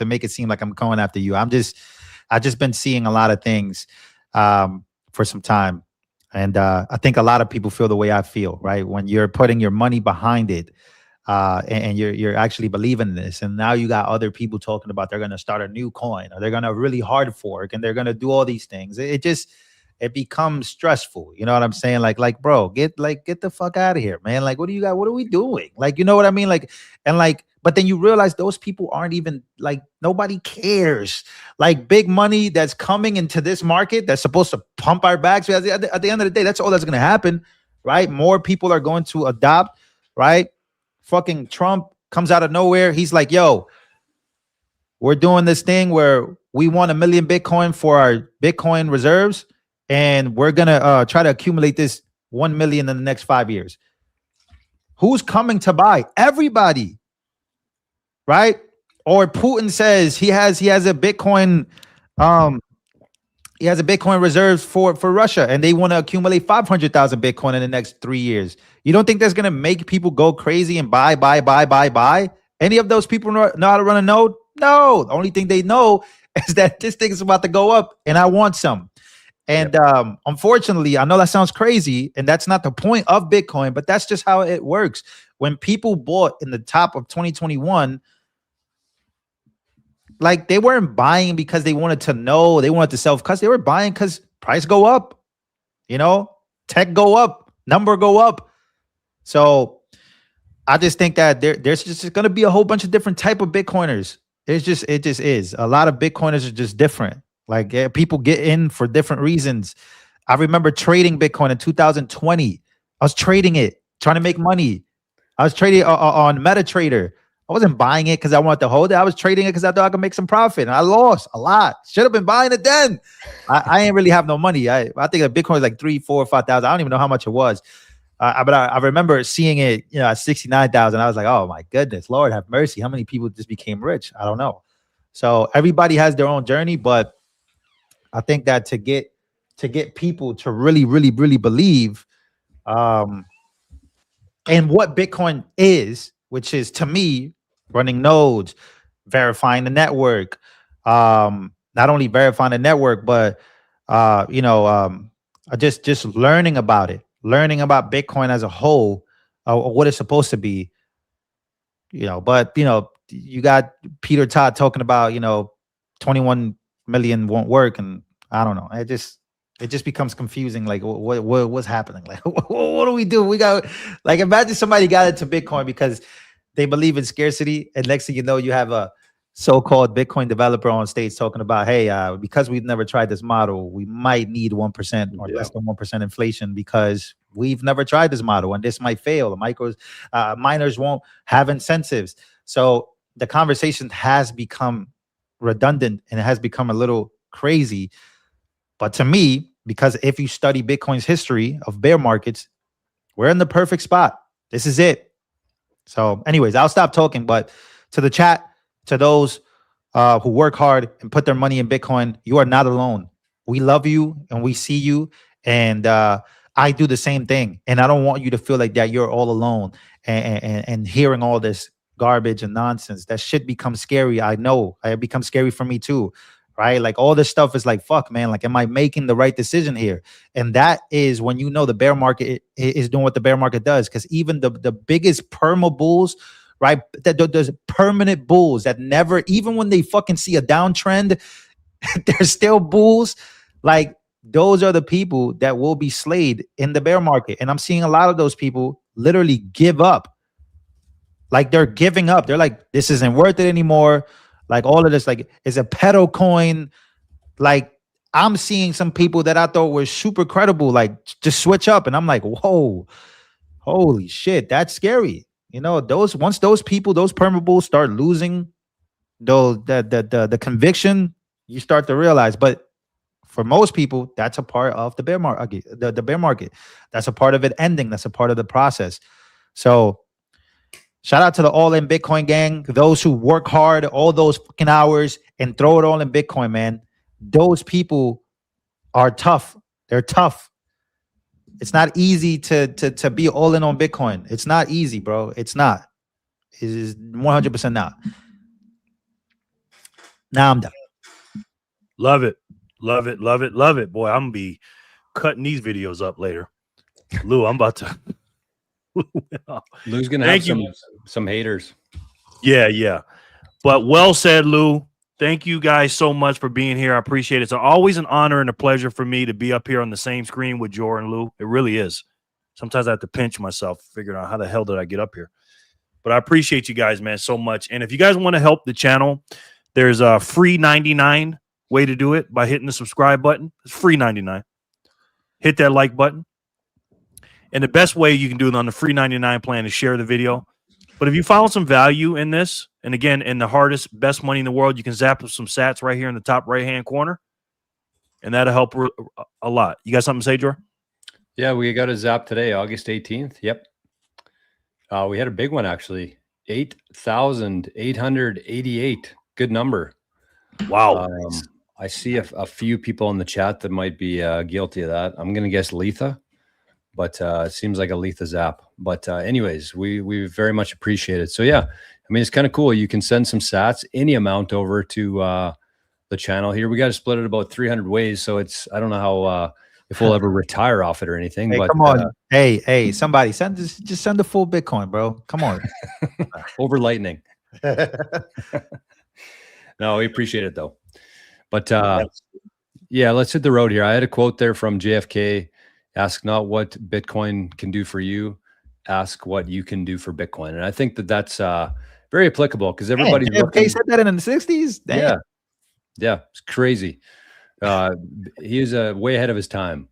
make it seem like I'm going after you. I've just been seeing a lot of things for some time, and I think a lot of people feel the way I feel. Right, when you're putting your money behind it, and you're actually believing in this, and now you got other people talking about they're gonna start a new coin or they're gonna really hard fork and they're gonna do all these things. It becomes stressful. You know what I'm saying? Like, bro, get the fuck out of here, man. Like, what do you got? What are we doing? Like, you know what I mean? But then you realize those people aren't even nobody cares. Like big money that's coming into this market that's supposed to pump our backs. At the end of the day, that's all that's going to happen, right? More people are going to adopt, right? Fucking Trump comes out of nowhere. He's like, yo, we're doing this thing where we want 1 million Bitcoin for our Bitcoin reserves. And we're going to try to accumulate this 1 million in the next 5 years. Who's coming to buy? Everybody, right? Or Putin says he has a Bitcoin He has a Bitcoin reserves for Russia, and they want to accumulate 500,000 Bitcoin in the next 3 years. You don't think that's going to make people go crazy and buy? Any of those people know how to run a node? No. The only thing they know is that this thing is about to go up, and I want some. And unfortunately, I know that sounds crazy, and that's not the point of Bitcoin, but that's just how it works. When people bought in the top of 2021, like they weren't buying because they wanted to know, they wanted to self-custody. They were buying because price go up, tech go up, number go up. So I just think that there's just going to be a whole bunch of different type of Bitcoiners. It just is. A lot of Bitcoiners are just different. Like people get in for different reasons. I remember trading Bitcoin in 2020. I was trading it, trying to make money. I was trading on MetaTrader. I wasn't buying it because I wanted to hold it. I was trading it because I thought I could make some profit, and I lost a lot. Should have been buying it then. I ain't really have no money. I think a Bitcoin is like 3, 4, 5,000. I don't even know how much it was. But I remember seeing it, at 69,000. I was like, oh my goodness, Lord have mercy. How many people just became rich? I don't know. So everybody has their own journey, but I think that to get people to really, really, really believe in what Bitcoin is, which is to me running nodes, verifying the network, not only verifying the network, but just learning about it, learning about Bitcoin as a whole, what it's supposed to be, but you got Peter Todd talking about 21 million won't work, and I don't know, it just becomes confusing. Like what's happening? Like what do we do? We got, like, imagine somebody got into Bitcoin because they believe in scarcity, and next thing you know, you have a so-called Bitcoin developer on stage talking about, hey, because we've never tried this model, we might need 1% or less than 1% inflation because we've never tried this model, and this might fail. The miners won't have incentives. So the conversation has become redundant, and it has become a little crazy. But to me, because if you study Bitcoin's history of bear markets, we're in the perfect spot. This is it. So anyways, I'll stop talking, but to the chat, to those who work hard and put their money in Bitcoin, you are not alone. We love you and we see you. And I do the same thing. And I don't want you to feel like that you're all alone and hearing all this garbage and nonsense. That shit becomes scary. I know it becomes scary for me too. Right? Like all this stuff is like, fuck, man, like, am I making the right decision here? And that is when the bear market is doing what the bear market does. Because even the biggest perma bulls, right? There's permanent bulls that never, even when they fucking see a downtrend, they're still bulls. Like those are the people that will be slayed in the bear market. And I'm seeing a lot of those people literally give up. Like they're giving up. They're like, this isn't worth it anymore. Like all of this, like, is a pedo coin. Like I'm seeing some people that I thought were super credible, like just switch up. And I'm like, whoa, holy shit, that's scary. Once those people, those perma bulls start losing the conviction, you start to realize. But for most people, that's a part of the bear market, the bear market. That's a part of it ending. That's a part of the process. So shout out to the all-in Bitcoin gang, those who work hard all those fucking hours and throw it all in Bitcoin, man. Those people are tough. They're tough. It's not easy to be all in on Bitcoin. It's not easy, bro. It's not. It is 100% not. Now I'm done. Love it. Love it. Love it. Love it. Boy, I'm going to be cutting these videos up later. Lou, I'm about to. Lou's gonna have some haters. Yeah. But well said, Lou. Thank you guys so much for being here. I appreciate it. It's always an honor and a pleasure for me to be up here on the same screen with Jor and Lou. It really is. Sometimes I have to pinch myself, figuring out how the hell did I get up here. But I appreciate you guys, man, so much. And if you guys want to help the channel, there's a free 99 way to do it by hitting the subscribe button. It's free 99. Hit that like button. And the best way you can do it on the free 99 plan is share the video. But if you found some value in this, and again, in the hardest, best money in the world, you can zap with some sats right here in the top right-hand corner. And that'll help a lot. You got something to say, Jor? Yeah, we got a zap today, August 18th. Yep. We had a big one, actually. 8,888. Good number. Wow. I see a few people in the chat that might be guilty of that. I'm going to guess Letha, but it seems like a Letha zap. But anyways, we very much appreciate it. So yeah, I mean, it's kind of cool. You can send some sats, any amount over to the channel here. We got to split it about 300 ways. So it's, I don't know how, if we'll ever retire off it or anything. Hey, but come on. Hey, somebody just send the full Bitcoin, bro. Come on. over Lightning. No, we appreciate it though. But yeah, let's hit the road here. I had a quote there from JFK. Ask not what Bitcoin can do for you, ask what you can do for Bitcoin. And I think that that's very applicable because everybody JFK said that in the 60s. Damn. Yeah, it's crazy. He is way ahead of his time.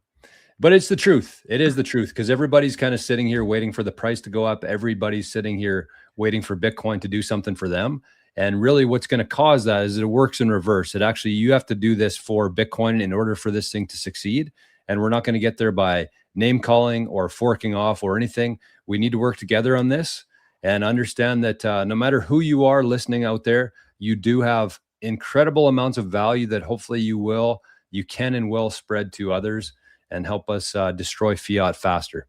But it's the truth. It is the truth because everybody's kind of sitting here waiting for the price to go up. Everybody's sitting here waiting for Bitcoin to do something for them. And really what's going to cause that is it works in reverse. It actually, you have to do this for Bitcoin in order for this thing to succeed. And we're not going to get there by name calling or forking off or anything. We need to work together on this and understand that no matter who you are listening out there, you do have incredible amounts of value that hopefully you can and will spread to others and help us destroy fiat faster.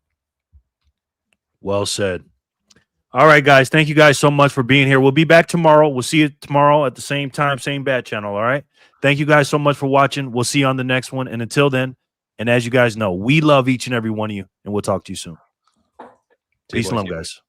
Well said. All right, guys. Thank you guys so much for being here. We'll be back tomorrow. We'll see you tomorrow at the same time, same bat channel. All right. Thank you guys so much for watching. We'll see you on the next one. And until then, and as you guys know, we love each and every one of you, and we'll talk to you soon. Peace and love, guys.